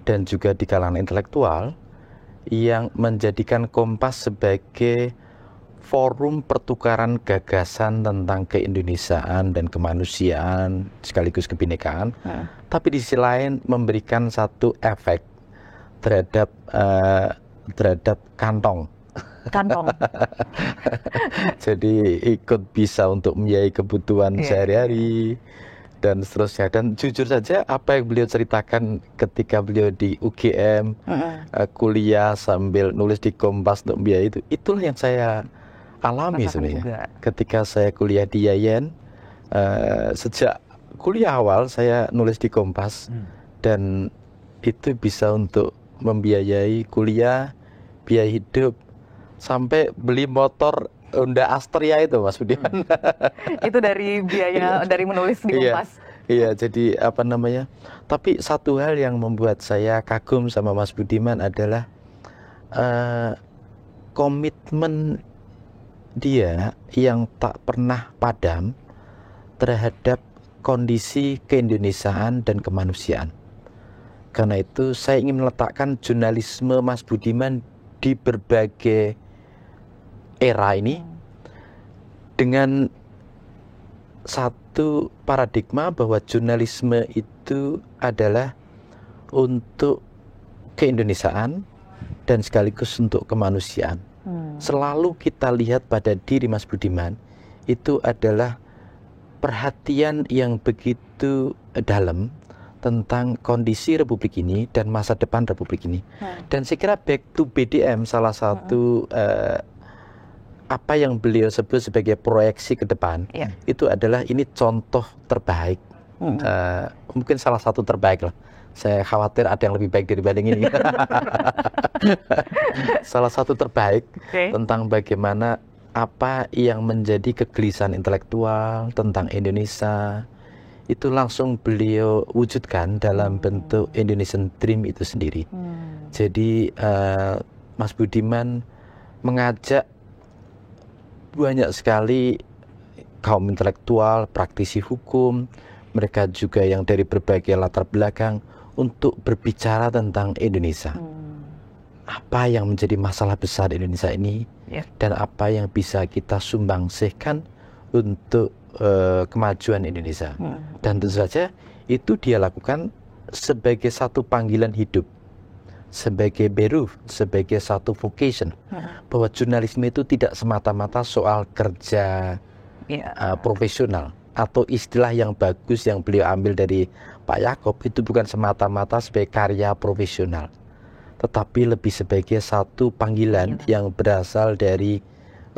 dan juga di kalangan intelektual, yang menjadikan Kompas sebagai forum pertukaran gagasan tentang keindonesiaan dan kemanusiaan sekaligus kebinekaan, tapi di sisi lain memberikan satu efek terhadap kantong. Jadi ikut bisa untuk membiayai kebutuhan sehari-hari dan seterusnya. Dan jujur saja apa yang beliau ceritakan ketika beliau di UGM kuliah sambil nulis di Kompas untuk membiayai itu, itulah yang saya alami sebenarnya. Ketika saya kuliah di Yayan, sejak kuliah awal saya nulis di Kompas, dan itu bisa untuk membiayai kuliah, biaya hidup, sampai beli motor Honda Astria itu, Mas Budiman. Itu dari biaya dari menulis di Kompas. Iya, jadi tapi satu hal yang membuat saya kagum sama Mas Budiman adalah komitmen dia yang tak pernah padam terhadap kondisi keindonesiaan dan kemanusiaan. Karena itu saya ingin meletakkan jurnalisme Mas Budiman di berbagai era ini dengan satu paradigma bahwa jurnalisme itu adalah untuk keindonesiaan dan sekaligus untuk kemanusiaan. Selalu kita lihat pada diri Mas Budiman itu adalah perhatian yang begitu dalam tentang kondisi Republik ini dan masa depan Republik ini. Dan saya kira back to BDM salah satu apa yang beliau sebut sebagai proyeksi ke depan, itu adalah ini contoh terbaik, mungkin salah satu terbaik lah. Saya khawatir ada yang lebih baik dibanding ini. Salah satu terbaik tentang bagaimana apa yang menjadi kegelisahan intelektual tentang Indonesia itu langsung beliau wujudkan dalam bentuk Indonesian Dream itu sendiri. Jadi Mas Budiman mengajak banyak sekali kaum intelektual, praktisi hukum, mereka juga yang dari berbagai latar belakang untuk berbicara tentang Indonesia. Apa yang menjadi masalah besar Indonesia ini dan apa yang bisa kita sumbangsihkan untuk kemajuan Indonesia. Dan tentu saja itu dia lakukan sebagai satu panggilan hidup, sebagai beruf, sebagai satu vocation, bahwa jurnalisme itu tidak semata-mata soal kerja profesional, atau istilah yang bagus yang beliau ambil dari Pak Yaakob itu bukan semata-mata sebagai karya profesional, tetapi lebih sebagai satu panggilan yang berasal dari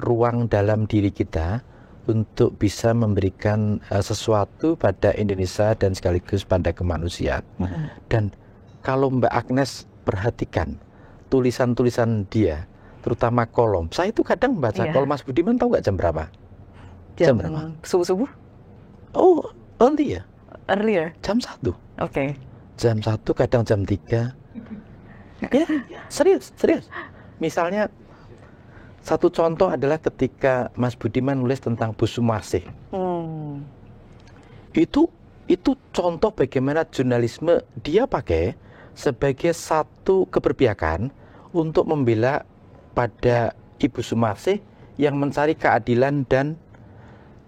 ruang dalam diri kita untuk bisa memberikan sesuatu pada Indonesia dan sekaligus pada kemanusiaan. Dan kalau Mbak Agnes perhatikan tulisan-tulisan dia, terutama kolom, saya itu kadang baca kolom Mas Budiman, tahu nggak jam berapa? Jam berapa? Subuh-subuh? Oh, early ya? Earlier? Jam 1. Jam 1, kadang jam 3. Ya, serius. Misalnya, satu contoh adalah ketika Mas Budiman nulis tentang Bu Sumarsih. Itu contoh bagaimana jurnalisme dia pakai sebagai satu keberpihakan untuk membela pada Ibu Sumarsih yang mencari keadilan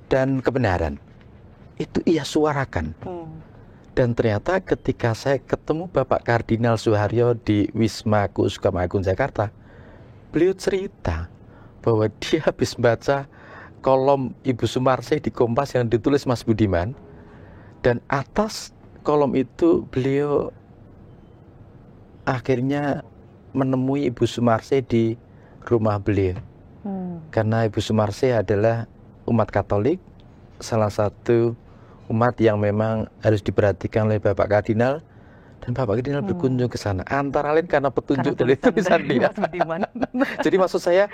dan kebenaran. Itu ia suarakan. Dan ternyata ketika saya ketemu Bapak Kardinal Suharyo di Wisma Keuskupan Agung Jakarta, beliau cerita bahwa dia habis baca kolom Ibu Sumarsih di Kompas yang ditulis Mas Budiman, dan atas kolom itu beliau akhirnya menemui Ibu Sumarsih di rumah beliau. karena Ibu Sumarsih adalah umat Katolik, salah satu umat yang memang harus diperhatikan oleh Bapak Kardinal, dan Bapak Kardinal berkunjung ke sana antara lain karena petunjuk dari tulisan dia. Jadi maksud saya,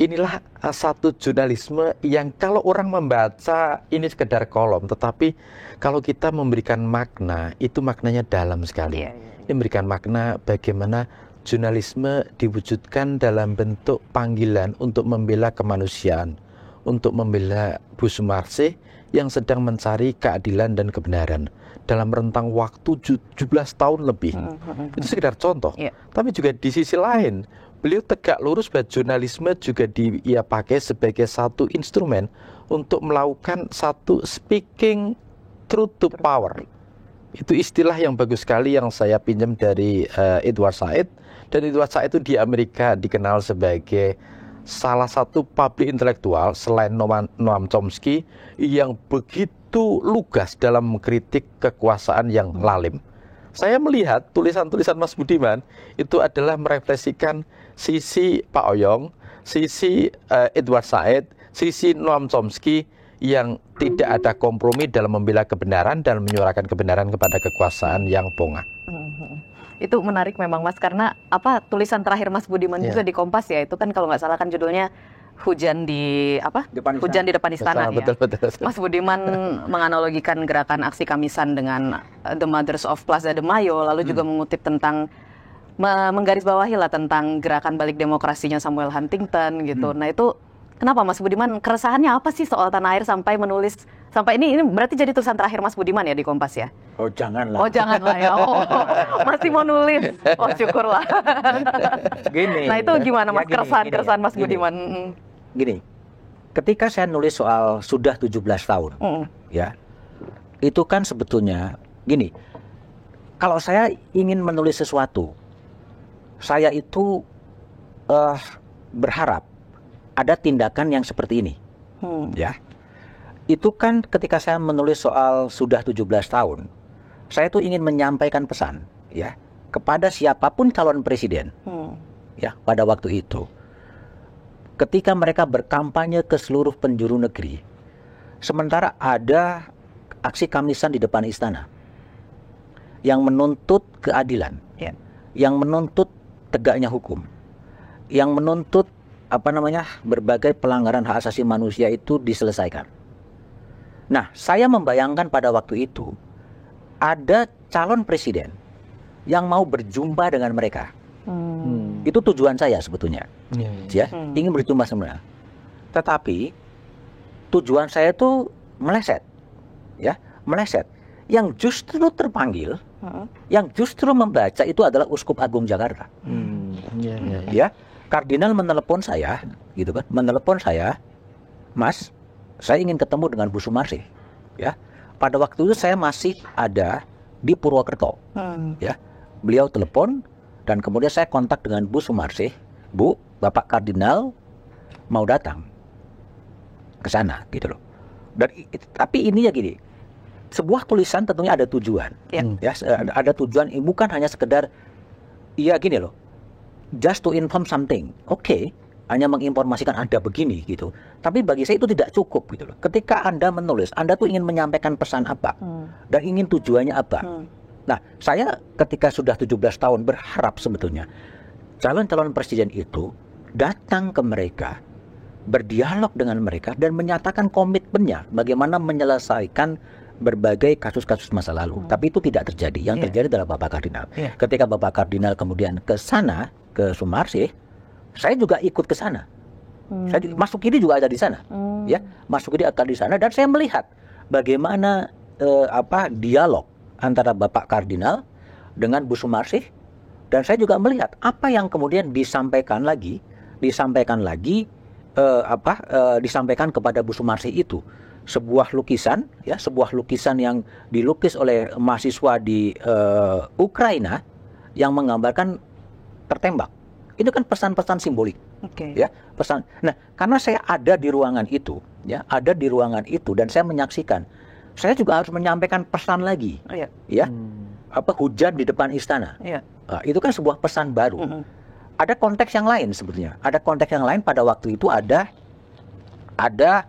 inilah satu jurnalisme yang kalau orang membaca ini sekedar kolom, tetapi kalau kita memberikan makna, itu maknanya dalam sekali. Ini memberikan makna bagaimana jurnalisme diwujudkan dalam bentuk panggilan untuk membela kemanusiaan, untuk membela Bu Sumarsih yang sedang mencari keadilan dan kebenaran dalam rentang waktu 17 tahun lebih. Itu sekedar contoh. Tapi juga di sisi lain, beliau tegak lurus bahwa jurnalisme juga dia pakai sebagai satu instrumen untuk melakukan satu speaking truth to power. Itu istilah yang bagus sekali yang saya pinjam dari Edward Said. Dan Edward Said itu di Amerika dikenal sebagai salah satu publik intelektual selain Noam Chomsky yang begitu lugas dalam mengkritik kekuasaan yang lalim. Saya melihat tulisan-tulisan Mas Budiman itu adalah merefleksikan sisi Pak Oyong, sisi Edward Said, sisi Noam Chomsky yang tidak ada kompromi dalam membela kebenaran dan menyuarakan kebenaran kepada kekuasaan yang bongah. Itu menarik memang Mas, karena tulisan terakhir Mas Budiman juga di Kompas ya, itu kan kalau nggak salah kan judulnya Hujan di Hujan di depan istana ya. Betul. Mas Budiman menganalogikan gerakan aksi Kamisan dengan The Mothers of Plaza de Mayo, lalu juga mengutip tentang menggarisbawahi lah tentang gerakan balik demokrasinya Samuel Huntington gitu. Nah itu kenapa Mas Budiman, keresahannya apa sih soal tanah air sampai menulis, sampai ini berarti jadi tulisan terakhir Mas Budiman ya di Kompas ya? Oh janganlah. Oh janganlah ya, masih mau nulis, oh syukurlah. Gini. Nah itu gimana Mas, ya keresahan Mas Budiman? Gini, ketika saya nulis soal sudah 17 tahun, ya, itu kan sebetulnya, gini, kalau saya ingin menulis sesuatu, saya itu berharap ada tindakan yang seperti ini, ya. Itu kan ketika saya menulis soal sudah 17 tahun, saya tuh ingin menyampaikan pesan, ya, kepada siapapun calon presiden, ya, pada waktu itu. Ketika mereka berkampanye ke seluruh penjuru negeri, sementara ada aksi Kamisan di depan istana yang menuntut keadilan, yang menuntut tegaknya hukum, yang menuntut berbagai pelanggaran hak asasi manusia itu diselesaikan. Nah, saya membayangkan pada waktu itu ada calon presiden yang mau berjumpa dengan mereka. Itu tujuan saya sebetulnya, ya, ingin berjumpa sebenarnya. Tetapi tujuan saya itu meleset, ya, meleset. Yang justru terpanggil, yang justru membaca itu adalah Uskup Agung Jakarta. Ya, Kardinal menelepon saya, gitu kan, menelepon saya, Mas, saya ingin ketemu dengan Bu Sumarsih, ya. Pada waktu itu saya masih ada di Purwokerto, ya. Beliau telepon. Dan kemudian saya kontak dengan Bu Sumarsih, Bu, Bapak Kardinal mau datang ke sana, gitu loh. Dan tapi ini ya gini, sebuah tulisan tentunya ada tujuan, ya, ada tujuan, bukan hanya sekedar, iya gini loh, just to inform something, oke, hanya menginformasikan Anda begini, gitu. Tapi bagi saya itu tidak cukup, gitu loh. Ketika Anda menulis, Anda tuh ingin menyampaikan pesan apa, dan ingin tujuannya apa. Nah, saya ketika sudah 17 tahun berharap sebetulnya calon-calon presiden itu datang ke mereka, berdialog dengan mereka, dan menyatakan komitmennya bagaimana menyelesaikan berbagai kasus-kasus masa lalu. Tapi itu tidak terjadi. Yang terjadi adalah Bapak Kardinal. Ketika Bapak Kardinal kemudian ke sana, ke Sumarsih, saya juga ikut ke sana. Mas Sukidi juga ada di sana, ya, Mas Sukidi akan di sana, dan saya melihat bagaimana dialog antara Bapak Kardinal dengan Bu Sumarsih, dan saya juga melihat apa yang kemudian disampaikan kepada Bu Sumarsih itu sebuah lukisan, ya, sebuah lukisan yang dilukis oleh mahasiswa di Ukraina yang menggambarkan tertembak. Itu kan pesan-pesan simbolik, ya, pesan. Nah, karena saya ada di ruangan itu, ya, ada di ruangan itu, dan saya menyaksikan. Saya juga harus menyampaikan pesan lagi, ya, hujan di depan istana. Nah, itu kan sebuah pesan baru. Ada konteks yang lain sebetulnya. Ada konteks yang lain pada waktu itu ada ada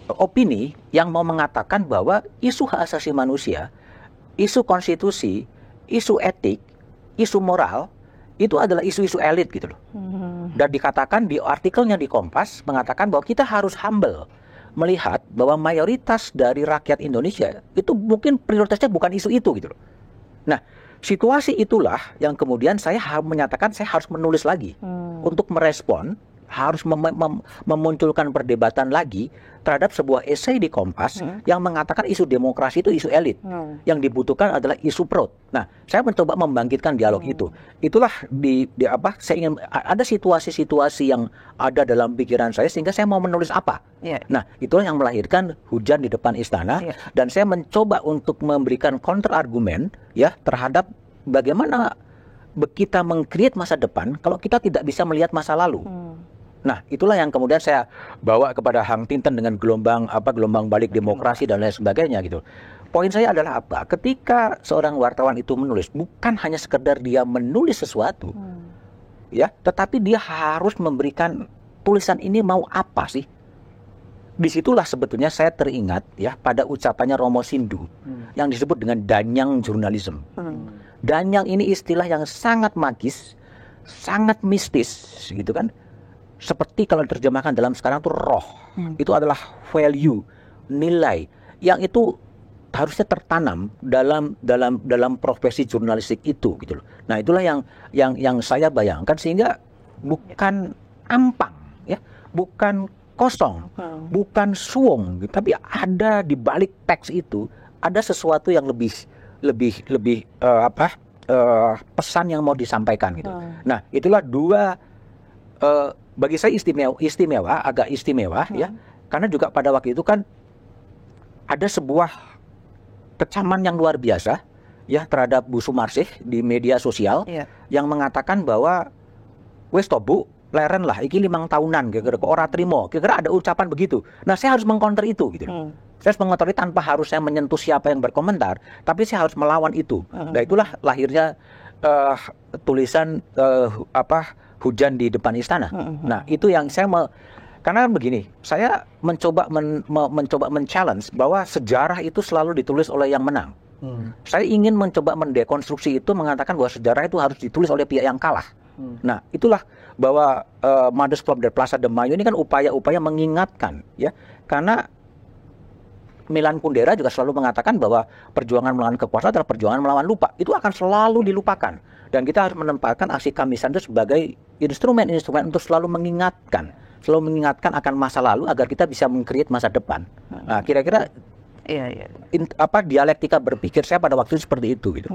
opini yang mau mengatakan bahwa isu hak asasi manusia, isu konstitusi, isu etik, isu moral itu adalah isu-isu elit gitu loh. Dan dikatakan di artikelnya di Kompas mengatakan bahwa kita harus humble melihat bahwa mayoritas dari rakyat Indonesia itu mungkin prioritasnya bukan isu itu gitu loh. Nah, situasi itulah yang kemudian saya menyatakan saya harus menulis lagi untuk merespon, harus memunculkan perdebatan lagi terhadap sebuah esai di Kompas yang mengatakan isu demokrasi itu isu elit. Yang dibutuhkan adalah isu perut. Nah, saya mencoba membangkitkan dialog itu. Itulah saya ingin ada situasi-situasi yang ada dalam pikiran saya sehingga saya mau menulis apa. Nah, itulah yang melahirkan Hujan di Depan Istana dan saya mencoba untuk memberikan counter argumen ya terhadap bagaimana kita meng-create masa depan kalau kita tidak bisa melihat masa lalu. Nah, itulah yang kemudian saya bawa kepada Hang Tinten dengan gelombang balik demokrasi dan lain sebagainya gitu. Poin saya adalah apa? Ketika seorang wartawan itu menulis, bukan hanya sekedar dia menulis sesuatu, ya, tetapi dia harus memberikan tulisan ini mau apa sih? Disitulah sebetulnya saya teringat ya pada ucapannya Romo Sindu yang disebut dengan danyang jurnalisme. Danyang ini istilah yang sangat magis, sangat mistis, gitu kan? Seperti kalau diterjemahkan dalam sekarang itu roh, itu adalah value, nilai yang itu harusnya tertanam dalam profesi jurnalistik itu, gitu loh. Nah, itulah yang saya bayangkan sehingga bukan ampang, ya, bukan kosong, bukan suung, tapi ada di balik teks itu ada sesuatu yang lebih pesan yang mau disampaikan, gitu. Nah, itulah dua. Bagi saya agak istimewa ya, karena juga pada waktu itu kan ada sebuah kecaman yang luar biasa ya terhadap Bu Sumarsih di media sosial yang mengatakan bahwa wes tobu leren lah iki 5 tahunan kira-kira kok ora trimo, kira-kira ada ucapan begitu. Nah, saya harus mengcounter itu gitu. Saya harus mengcounter tanpa harus saya menyentuh siapa yang berkomentar, tapi saya harus melawan itu. Nah, itulah lahirnya tulisan Hujan di Depan Istana. Nah, itu yang saya karena begini, saya mencoba men-challenge bahwa sejarah itu selalu ditulis oleh yang menang. Saya ingin mencoba mendekonstruksi itu, mengatakan bahwa sejarah itu harus ditulis oleh pihak yang kalah. Nah, itulah bahwa Mades Club dari Plaza de Mayo ini kan upaya-upaya mengingatkan ya. Karena Milan Kundera juga selalu mengatakan bahwa perjuangan melawan kekuasaan adalah perjuangan melawan lupa. Itu akan selalu dilupakan. Dan kita harus menempatkan aksi Kamisan itu sebagai instrumen untuk selalu mengingatkan akan masa lalu agar kita bisa meng-create masa depan. Nah, kira-kira dialektika berpikir saya pada waktu itu seperti itu gitu.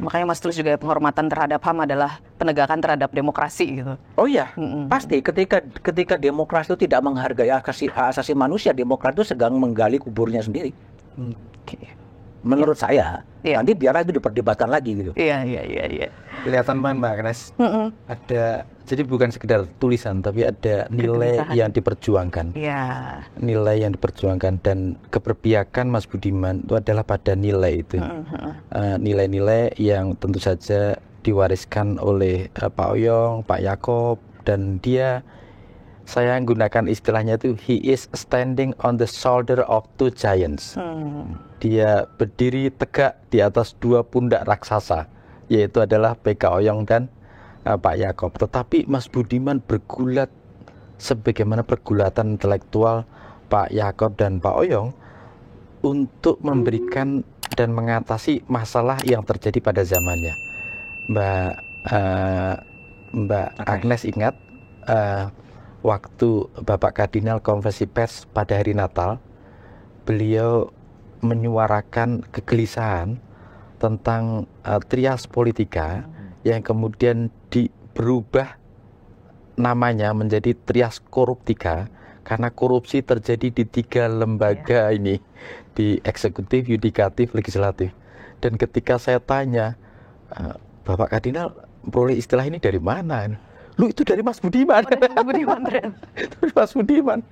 Makanya Mas tulis juga penghormatan terhadap HAM adalah penegakan terhadap demokrasi gitu. Oh iya, pasti ketika demokrasi itu tidak menghargai hak asasi manusia, demokrasi itu sedang menggali kuburnya sendiri. Menurut saya, nanti biarlah itu diperdebatkan lagi gitu. Iya. Kelihatan Mbak Agnes, ada, jadi bukan sekedar tulisan, tapi ada nilai yang diperjuangkan. Nilai yang diperjuangkan dan keberpihakan Mas Budiman itu adalah pada nilai itu. Nilai-nilai yang tentu saja diwariskan oleh Pak Oyong, Pak Yakob, dan dia, saya menggunakan istilahnya itu, he is standing on the shoulder of 2 giants. Dia berdiri tegak di atas 2 pundak raksasa, yaitu adalah PK Oyong dan Pak Yakob. Tetapi Mas Budiman bergulat sebagaimana pergulatan intelektual Pak Yakob dan Pak Oyong untuk memberikan dan mengatasi masalah yang terjadi pada zamannya. Mbak Agnes ingat waktu Bapak Kardinal konferensi pers pada hari Natal, beliau menyuarakan kegelisahan tentang trias politika yang kemudian berubah namanya menjadi trias koruptika karena korupsi terjadi di 3 lembaga ini, di eksekutif, yudikatif, legislatif. Dan ketika saya tanya, Bapak Kardinal memperoleh istilah ini dari mana? Lu itu dari Mas Budiman. Mas Budiman.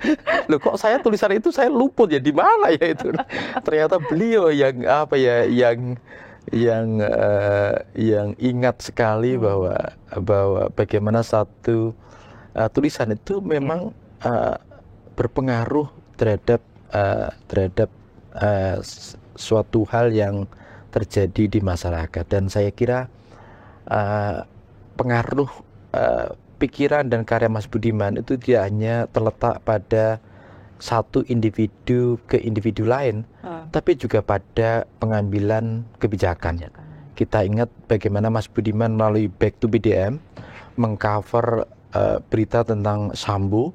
Loh, kok saya tulisan itu saya luput ya, di mana ya itu? Ternyata beliau yang yang ingat sekali bahwa bagaimana satu tulisan itu memang berpengaruh terhadap suatu hal yang terjadi di masyarakat, dan saya kira pengaruh pikiran dan karya Mas Budiman itu tidak hanya terletak pada satu individu ke individu lain, tapi juga pada pengambilan kebijakan. Kita ingat bagaimana Mas Budiman melalui Back to BDM mengcover berita tentang Sambo,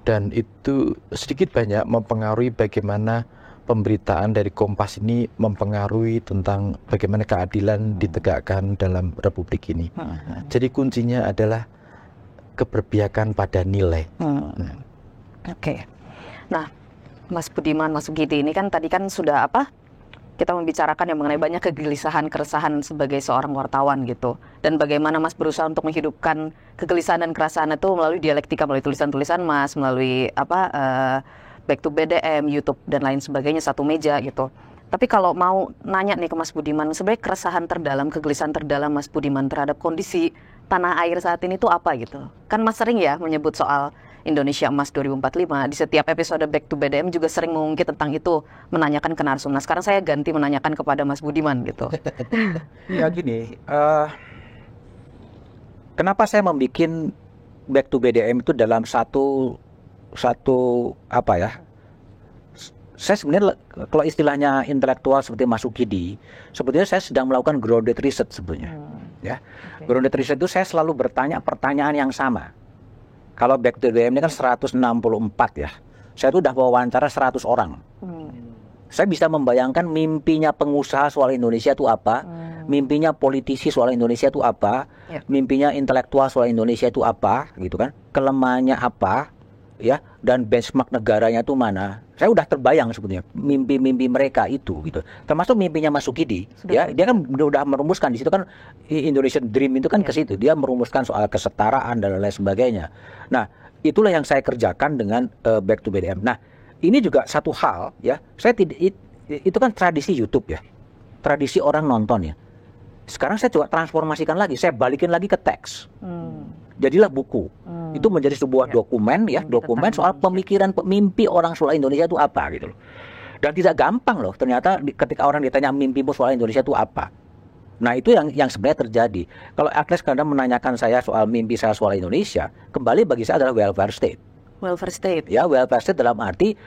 dan itu sedikit banyak mempengaruhi bagaimana pemberitaan dari Kompas ini mempengaruhi tentang bagaimana keadilan ditegakkan dalam Republik ini. Jadi kuncinya adalah keberpihakan pada nilai. Oke. Nah, Mas Budiman, Mas Sugidi ini kan tadi kan sudah kita membicarakan yang mengenai banyak kegelisahan, keresahan sebagai seorang wartawan gitu. Dan bagaimana Mas berusaha untuk menghidupkan kegelisahan dan keresahan itu melalui dialektika, melalui tulisan-tulisan Mas, melalui Back to BDM, YouTube dan lain sebagainya, Satu Meja gitu. Tapi kalau mau nanya nih ke Mas Budiman, sebenarnya keresahan terdalam, kegelisahan terdalam Mas Budiman terhadap kondisi tanah air saat ini itu apa gitu? Kan Mas sering ya menyebut soal Indonesia Emas 2045. Di setiap episode Back to BDM juga sering mengungkit tentang itu, menanyakan ke narsum. Nah, sekarang saya ganti menanyakan kepada Mas Budiman gitu. Ya gini, kenapa saya membuat Back to BDM itu dalam satu saya sebenarnya kalau istilahnya intelektual seperti Mas Sugidi, sebetulnya saya sedang melakukan grounded research sebetulnya. Ya, grounded research itu saya selalu bertanya pertanyaan yang sama. Kalau Back to BDM ini kan 164 ya. Saya tuh udah wawancara 100 orang. Saya bisa membayangkan mimpinya pengusaha soal Indonesia itu apa, mimpinya politisi soal Indonesia itu apa, mimpinya intelektual soal Indonesia itu apa, gitu kan? Kelemahannya apa, ya, dan benchmark negaranya itu mana. Saya udah terbayang sebetulnya mimpi-mimpi mereka itu, gitu. Termasuk mimpinya Mas Sugidi, ya, dia kan udah merumuskan di situ kan Indonesian Dream itu kan ke situ, dia merumuskan soal kesetaraan dan lain sebagainya. Nah, itulah yang saya kerjakan dengan Back to BDM. Nah, ini juga satu hal, ya, saya tidak, itu kan tradisi YouTube ya, tradisi orang nonton ya. Sekarang saya coba transformasikan lagi, saya balikin lagi ke teks. Jadilah buku. Itu menjadi sebuah dokumen ya, dokumen soal pemikiran mimpi orang soal Indonesia itu apa gitu loh. Dan tidak gampang loh ternyata ketika orang ditanya mimpimu soal Indonesia itu apa. Nah, itu yang sebenarnya terjadi. Kalau Agnes kadang menanyakan saya soal mimpi saya soal Indonesia, kembali bagi saya adalah welfare state. Welfare state. Ya, welfare state dalam arti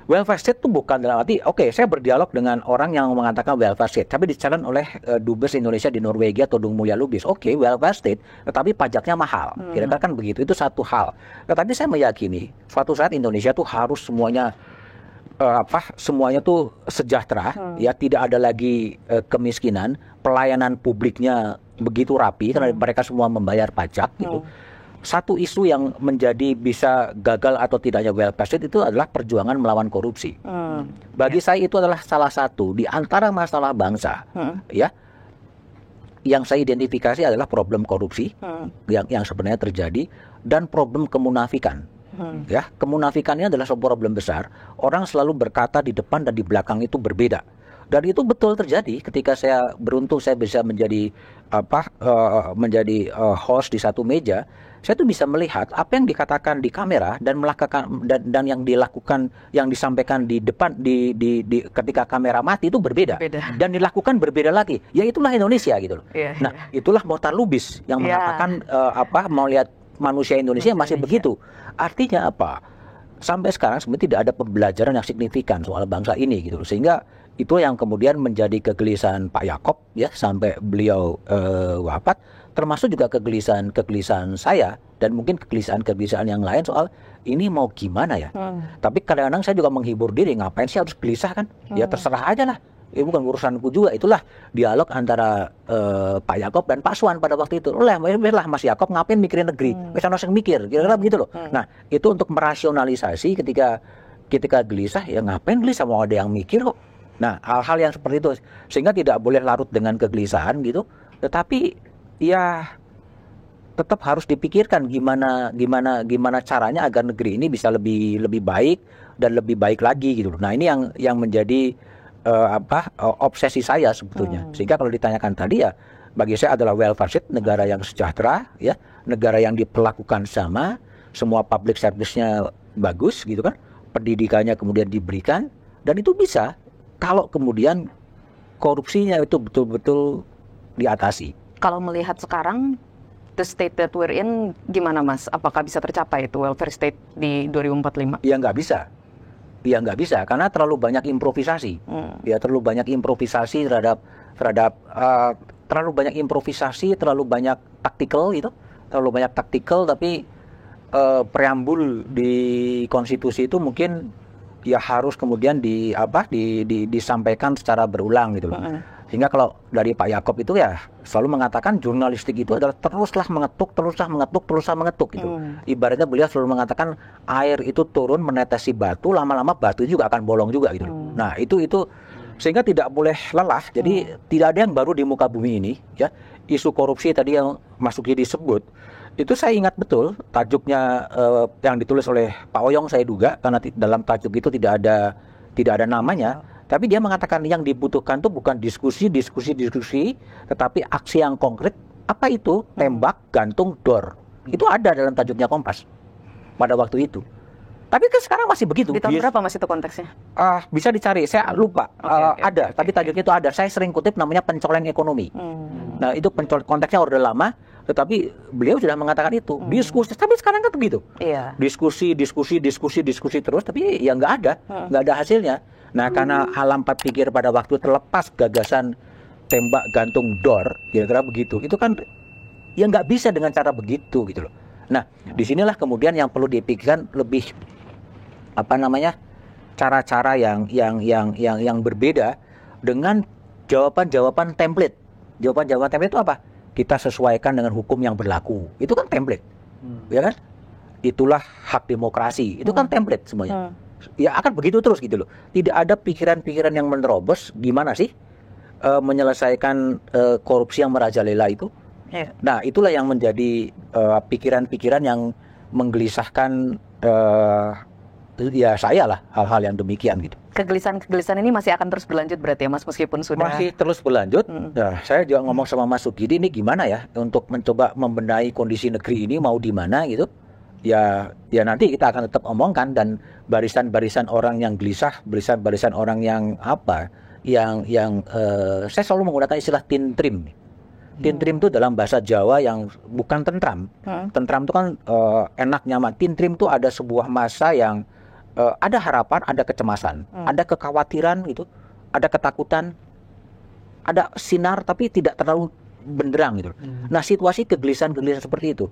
welfare state itu bukan dalam arti, oke, saya berdialog dengan orang yang mengatakan welfare state, tapi dicalon oleh Dubes Indonesia di Norwegia, Todung Mulya Lubis. Oke, welfare state, tetapi pajaknya mahal. Kira-kira kan begitu, itu satu hal. Tetapi saya meyakini, suatu saat Indonesia tuh harus semuanya, semuanya tuh sejahtera, ya, tidak ada lagi kemiskinan, pelayanan publiknya begitu rapi, karena mereka semua membayar pajak, gitu. Satu isu yang menjadi bisa gagal atau tidaknya welfare state itu adalah perjuangan melawan korupsi. Bagi saya itu adalah salah satu di antara masalah bangsa, ya, yang saya identifikasi adalah problem korupsi yang sebenarnya terjadi dan problem kemunafikan. Ya, kemunafikannya adalah sebuah problem besar. Orang selalu berkata di depan dan di belakang itu berbeda. Dan itu betul terjadi ketika saya beruntung saya bisa menjadi host di Satu Meja. Saya tuh bisa melihat apa yang dikatakan di kamera dan melakukan dan yang dilakukan, yang disampaikan di depan di ketika kamera mati itu berbeda. Dan dilakukan berbeda lagi. Ya itulah Indonesia gitu loh. Nah, itulah Mohtar Lubis yang mengatakan mau lihat manusia Indonesia masih begitu. Artinya apa? Sampai sekarang sebenarnya tidak ada pembelajaran yang signifikan soal bangsa ini gitu loh. Sehingga itu yang kemudian menjadi kegelisahan Pak Yaakob ya sampai beliau wafat. Termasuk juga kegelisahan saya dan mungkin kegelisahan yang lain soal ini mau gimana ya. Tapi kadang-kadang saya juga menghibur diri, ngapain sih harus gelisah kan? Ya terserah aja lah. Ini bukan urusanku juga. Itulah dialog antara Pak Yaakob dan Pak Swan pada waktu itu. Lah Mas Yaakob ngapain mikirin negeri? Wes ana sing mikir, kira-kira begitu loh. Nah, itu untuk merasionalisasi ketika gelisah, ya ngapain gelisah, mau ada yang mikir kok. Nah, hal-hal yang seperti itu sehingga tidak boleh larut dengan kegelisahan gitu. Tetapi ya tetap harus dipikirkan gimana caranya agar negeri ini bisa lebih baik dan lebih baik lagi gitu. Nah, ini yang menjadi obsesi saya sebetulnya. Sehingga kalau ditanyakan tadi ya bagi saya adalah welfare state, negara yang sejahtera ya, negara yang diperlakukan sama, semua public service-nya bagus gitu kan, pendidikannya kemudian diberikan, dan itu bisa kalau kemudian korupsinya itu betul-betul diatasi. Kalau melihat sekarang the state that we're in, gimana Mas? Apakah bisa tercapai itu welfare state di 2045? Ya nggak bisa. Ya nggak bisa karena terlalu banyak improvisasi. Ya terlalu banyak improvisasi terhadap terlalu banyak improvisasi, terlalu banyak taktikal gitu. Terlalu banyak taktikal, tapi preambul di konstitusi itu mungkin ya harus kemudian disampaikan secara berulang gitu loh. Sehingga kalau dari Pak Yaakob itu ya selalu mengatakan jurnalistik itu adalah teruslah mengetuk gitu. Ibaratnya beliau selalu mengatakan air itu turun menetesi batu, lama-lama batu juga akan bolong juga gitu. Nah, itu sehingga tidak boleh lelah. Jadi tidak ada yang baru di muka bumi ini ya. Isu korupsi tadi yang Mas Suki disebut, itu saya ingat betul tajuknya yang ditulis oleh Pak Oyong, saya duga, karena dalam tajuk itu tidak ada namanya. Tapi dia mengatakan yang dibutuhkan itu bukan diskusi, tetapi aksi yang konkret. Apa itu? Tembak, gantung, dor. Itu ada dalam tajuknya Kompas pada waktu itu. Tapi kan sekarang masih begitu. Di tahun berapa Mas itu konteksnya? Bisa dicari, saya lupa. Ada, tapi tajuknya itu ada. Saya sering kutip namanya pencoleng ekonomi. Nah, itu konteksnya udah lama, tetapi beliau sudah mengatakan itu. Diskusi, tapi sekarang kan begitu. Iya. Diskusi terus, tapi ya nggak ada hasilnya. Nah, karena alam pikir pada waktu terlepas gagasan tembak gantung dor, kira-kira begitu. Itu kan ya nggak bisa dengan cara begitu gitu loh. Nah, disinilah kemudian yang perlu dipikirkan lebih cara-cara yang berbeda dengan jawaban-jawaban template. Jawaban-jawaban template itu apa? Kita sesuaikan dengan hukum yang berlaku. Itu kan template. Ya kan? Itulah hak demokrasi. Itu kan template semuanya. Ya akan begitu terus gitu loh. Tidak ada pikiran-pikiran yang menerobos gimana sih menyelesaikan korupsi yang merajalela itu. Nah, itulah yang menjadi pikiran-pikiran yang menggelisahkan ya saya lah, hal-hal yang demikian gitu. Kegelisahan ini masih akan terus berlanjut berarti ya Mas, meskipun sudah masih terus berlanjut. Nah, saya juga ngomong sama Mas Sukidi, ini gimana ya untuk mencoba membenahi kondisi negeri ini mau di mana gitu. Ya nanti kita akan tetap omongkan, dan barisan-barisan orang yang gelisah, barisan-barisan orang yang saya selalu menggunakan istilah tintrim. Tintrim itu dalam bahasa Jawa yang bukan tentram. Tentram itu kan enak, nyaman. Tintrim itu ada sebuah masa yang ada harapan, ada kecemasan, ada kekhawatiran gitu, ada ketakutan, ada sinar tapi tidak terlalu benderang gitu. Nah, situasi kegelisahan seperti itu.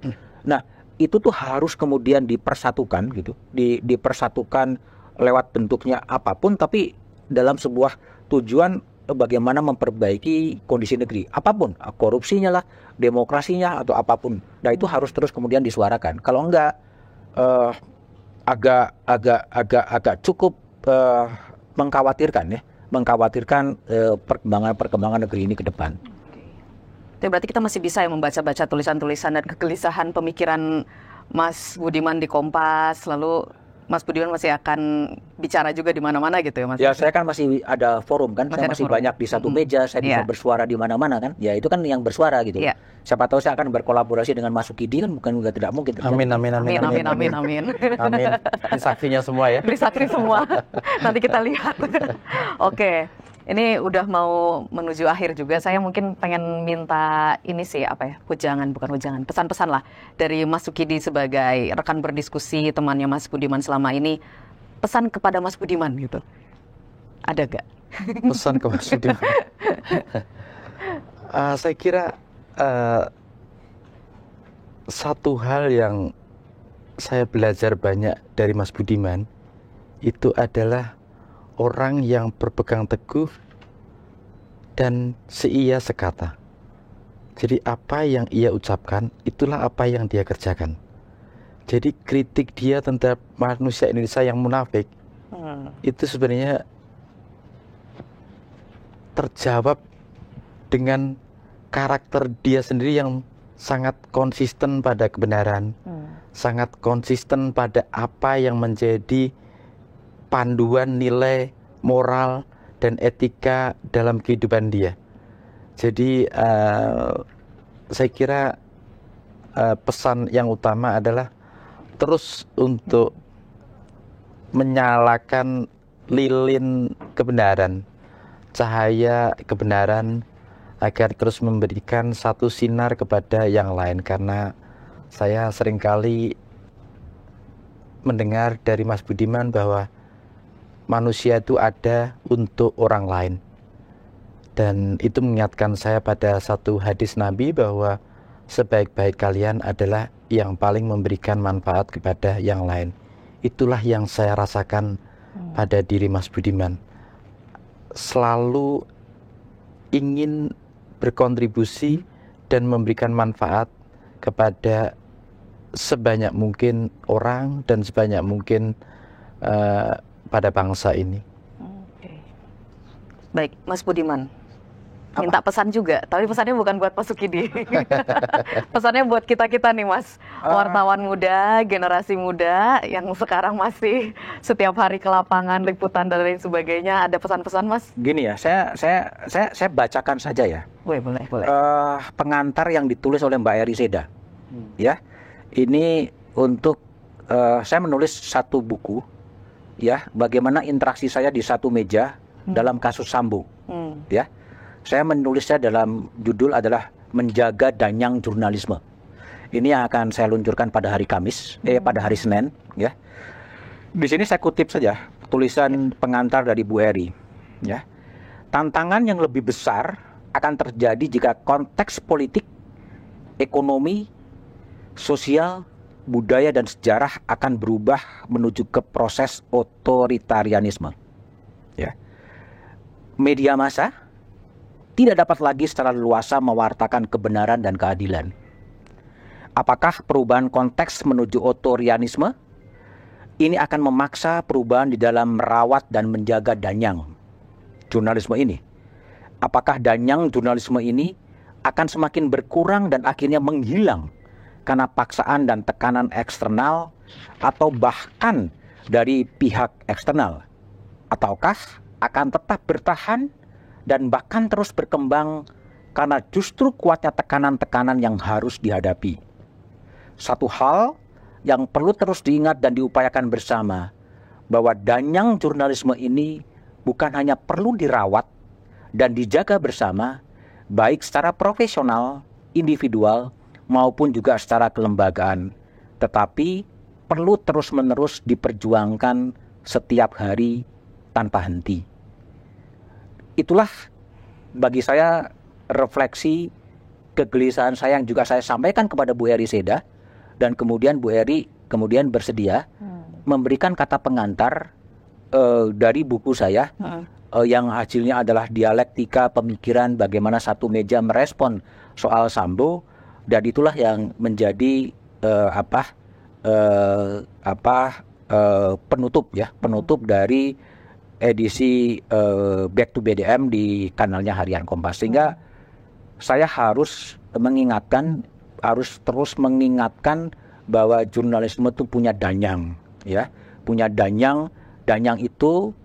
Nah, itu tuh harus kemudian dipersatukan gitu, dipersatukan lewat bentuknya apapun, tapi dalam sebuah tujuan bagaimana memperbaiki kondisi negeri, apapun, korupsinya lah, demokrasinya atau apapun. Nah, itu harus terus kemudian disuarakan. Kalau enggak agak cukup mengkhawatirkan perkembangan negeri ini ke depan. Itu berarti kita masih bisa ya membaca-baca tulisan-tulisan dan kegelisahan pemikiran Mas Budiman di Kompas, lalu Mas Budiman masih akan bicara juga di mana-mana gitu ya Mas? Ya, saya kan masih ada forum kan, saya masih banyak di satu meja, saya bisa bersuara di mana-mana kan. Ya, itu kan yang bersuara gitu. Siapa tahu saya akan berkolaborasi dengan Mas Sukidi kan, bukan juga tidak mungkin. Amin. Amin. Saksinya semua ya. Saksi semua. Nanti kita lihat. Oke. Ini udah mau menuju akhir juga. Saya mungkin pengen minta ini sih pesan-pesan lah dari Mas Sukidi sebagai rekan berdiskusi, temannya Mas Budiman selama ini. Pesan kepada Mas Budiman gitu. Ada gak? Pesan ke Mas Budiman. Saya kira satu hal yang saya belajar banyak dari Mas Budiman itu adalah orang yang berpegang teguh dan seia sekata. Jadi apa yang ia ucapkan, itulah apa yang dia kerjakan. Jadi kritik dia tentang manusia Indonesia yang munafik, itu sebenarnya terjawab dengan karakter dia sendiri yang sangat konsisten pada kebenaran, sangat konsisten pada apa yang menjadi panduan nilai moral dan etika dalam kehidupan dia. Jadi saya kira pesan yang utama adalah terus untuk menyalakan lilin kebenaran, cahaya kebenaran, agar terus memberikan satu sinar kepada yang lain. Karena saya seringkali mendengar dari Mas Budiman bahwa manusia itu ada untuk orang lain. Dan itu mengingatkan saya pada satu hadis Nabi bahwa sebaik-baik kalian adalah yang paling memberikan manfaat kepada yang lain. Itulah yang saya rasakan pada diri Mas Budiman. Selalu ingin berkontribusi dan memberikan manfaat kepada sebanyak mungkin orang dan sebanyak mungkin pada bangsa ini. Oke. Baik, Mas Budiman. Minta pesan juga, tapi pesannya bukan buat Pak Sukidi. Pesannya buat kita-kita nih, Mas. Wartawan muda, generasi muda yang sekarang masih setiap hari ke lapangan, liputan dan lain sebagainya. Ada pesan-pesan, Mas? Gini ya, saya bacakan saja ya. Boleh. Pengantar yang ditulis oleh Mbak Eri Seda. Ya. Ini untuk saya menulis satu buku ya, bagaimana interaksi saya di satu meja dalam kasus Sambo. Ya. Saya menulisnya dalam judul adalah Menjaga Danyang Jurnalisme. Ini yang akan saya luncurkan pada hari Kamis, pada hari Senin, ya. Di sini saya kutip saja tulisan pengantar dari Bu Eri, ya. Tantangan yang lebih besar akan terjadi jika konteks politik, ekonomi, sosial, budaya dan sejarah akan berubah menuju ke proses otoritarianisme. Ya. Media massa tidak dapat lagi secara leluasa mewartakan kebenaran dan keadilan. Apakah perubahan konteks menuju otoritarianisme ini akan memaksa perubahan di dalam merawat dan menjaga danyang jurnalisme ini? Apakah danyang jurnalisme ini akan semakin berkurang dan akhirnya menghilang karena paksaan dan tekanan eksternal atau bahkan dari pihak eksternal? Ataukah akan tetap bertahan dan bahkan terus berkembang karena justru kuatnya tekanan-tekanan yang harus dihadapi? Satu hal yang perlu terus diingat dan diupayakan bersama, bahwa danyang jurnalisme ini bukan hanya perlu dirawat dan dijaga bersama, baik secara profesional, individual, maupun juga secara kelembagaan, tetapi perlu terus-menerus diperjuangkan setiap hari tanpa henti. Itulah bagi saya refleksi kegelisahan saya yang juga saya sampaikan kepada Bu Eri Seda, dan kemudian Bu Eri kemudian bersedia memberikan kata pengantar dari buku saya yang hasilnya adalah dialektika pemikiran bagaimana satu meja merespon soal Sambo, dan itulah yang menjadi penutup dari edisi Back to BDM di kanalnya Harian Kompas. Sehingga saya harus terus mengingatkan bahwa jurnalisme itu punya danyang, ya, punya danyang. Danyang itu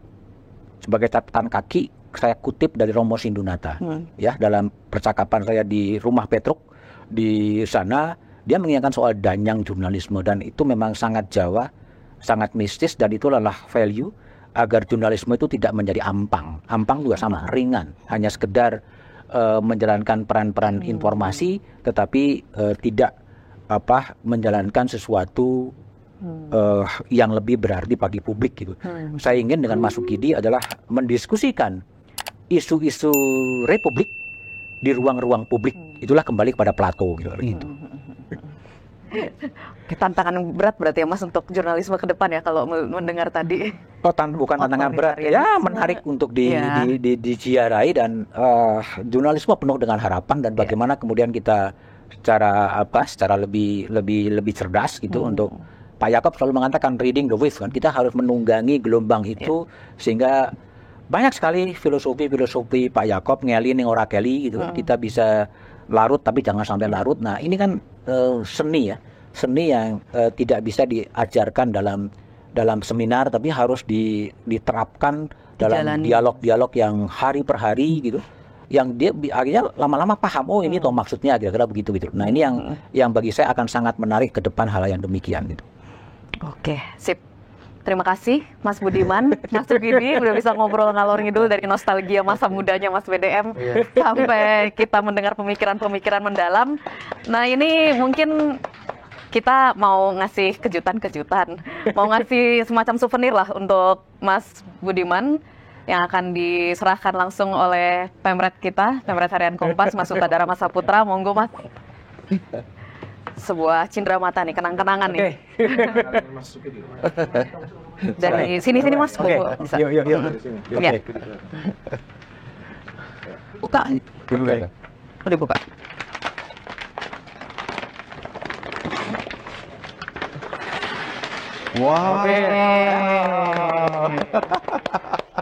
sebagai catatan kaki saya kutip dari Romo Sindunata, ya, dalam percakapan saya di Rumah Petruk di sana, dia mengingatkan soal danyang jurnalisme, dan itu memang sangat Jawa, sangat mistis, dan itu adalah value agar jurnalisme itu tidak menjadi ampang. Ampang juga sama, ringan, hanya sekedar menjalankan peran-peran informasi, tetapi tidak menjalankan sesuatu yang lebih berarti bagi publik gitu. Saya ingin dengan Mas Sukidi adalah mendiskusikan isu-isu republik di ruang-ruang publik. Itulah kembali kepada Plato gitu. Tantangan berat berarti ya, Mas, untuk jurnalisme ke depan ya, kalau mendengar tadi. Bukan tantangan berat ya, menarik untuk diziarahi, dan jurnalisme penuh dengan harapan, dan bagaimana kemudian kita secara lebih cerdas gitu. Untuk Pak Yaakob selalu mengatakan reading the wave kan, kita harus menunggangi gelombang itu, sehingga banyak sekali filosofi Pak Yaakob ngeli ning ora keli gitu. Kita bisa larut tapi jangan sampai larut. Nah, ini kan seni yang tidak bisa diajarkan dalam seminar, tapi harus diterapkan dalam dialog-dialog yang hari per hari gitu, yang dia akhirnya lama-lama paham, oh ini toh maksudnya, kira-kira begitu gitu. Nah, ini yang bagi saya akan sangat menarik ke depan hal yang demikian gitu. Oke, sip. Terima kasih Mas Budiman, Mas Sukidi udah bisa ngobrol ngalor ngidul dari nostalgia masa mudanya Mas BDM sampai kita mendengar pemikiran-pemikiran mendalam. Nah ini mungkin kita mau ngasih kejutan-kejutan, mau ngasih semacam souvenir lah untuk Mas Budiman yang akan diserahkan langsung oleh Pemret kita, Pemret Harian Kompas, Mas Sutradara Mas Saputra. Monggo Mas. Sebuah cindera mata nih, kenang-kenangan nih. Dari sini Mas. Bisa. Yuk. Ya. Buka. Udah buka. Wow.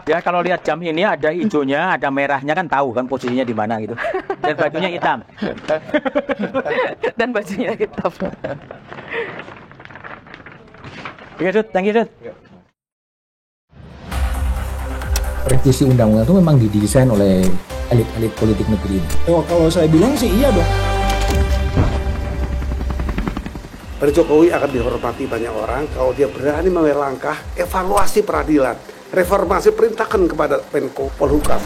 Ya kalau lihat jam ini ada hijaunya, ada merahnya kan tahu kan posisinya di mana gitu. Dan bajunya hitam. Dan bajunya hitam. Oke, Dut. Thank you, Dut. Revisi undang-undang itu memang didesain oleh elit-elit politik negeri ini. Kalau saya bilang sih iya dong. Pak Jokowi akan dihormati banyak orang kalau dia berani mengambil langkah evaluasi peradilan, reformasi, perintahkan kepada Menko Polhukam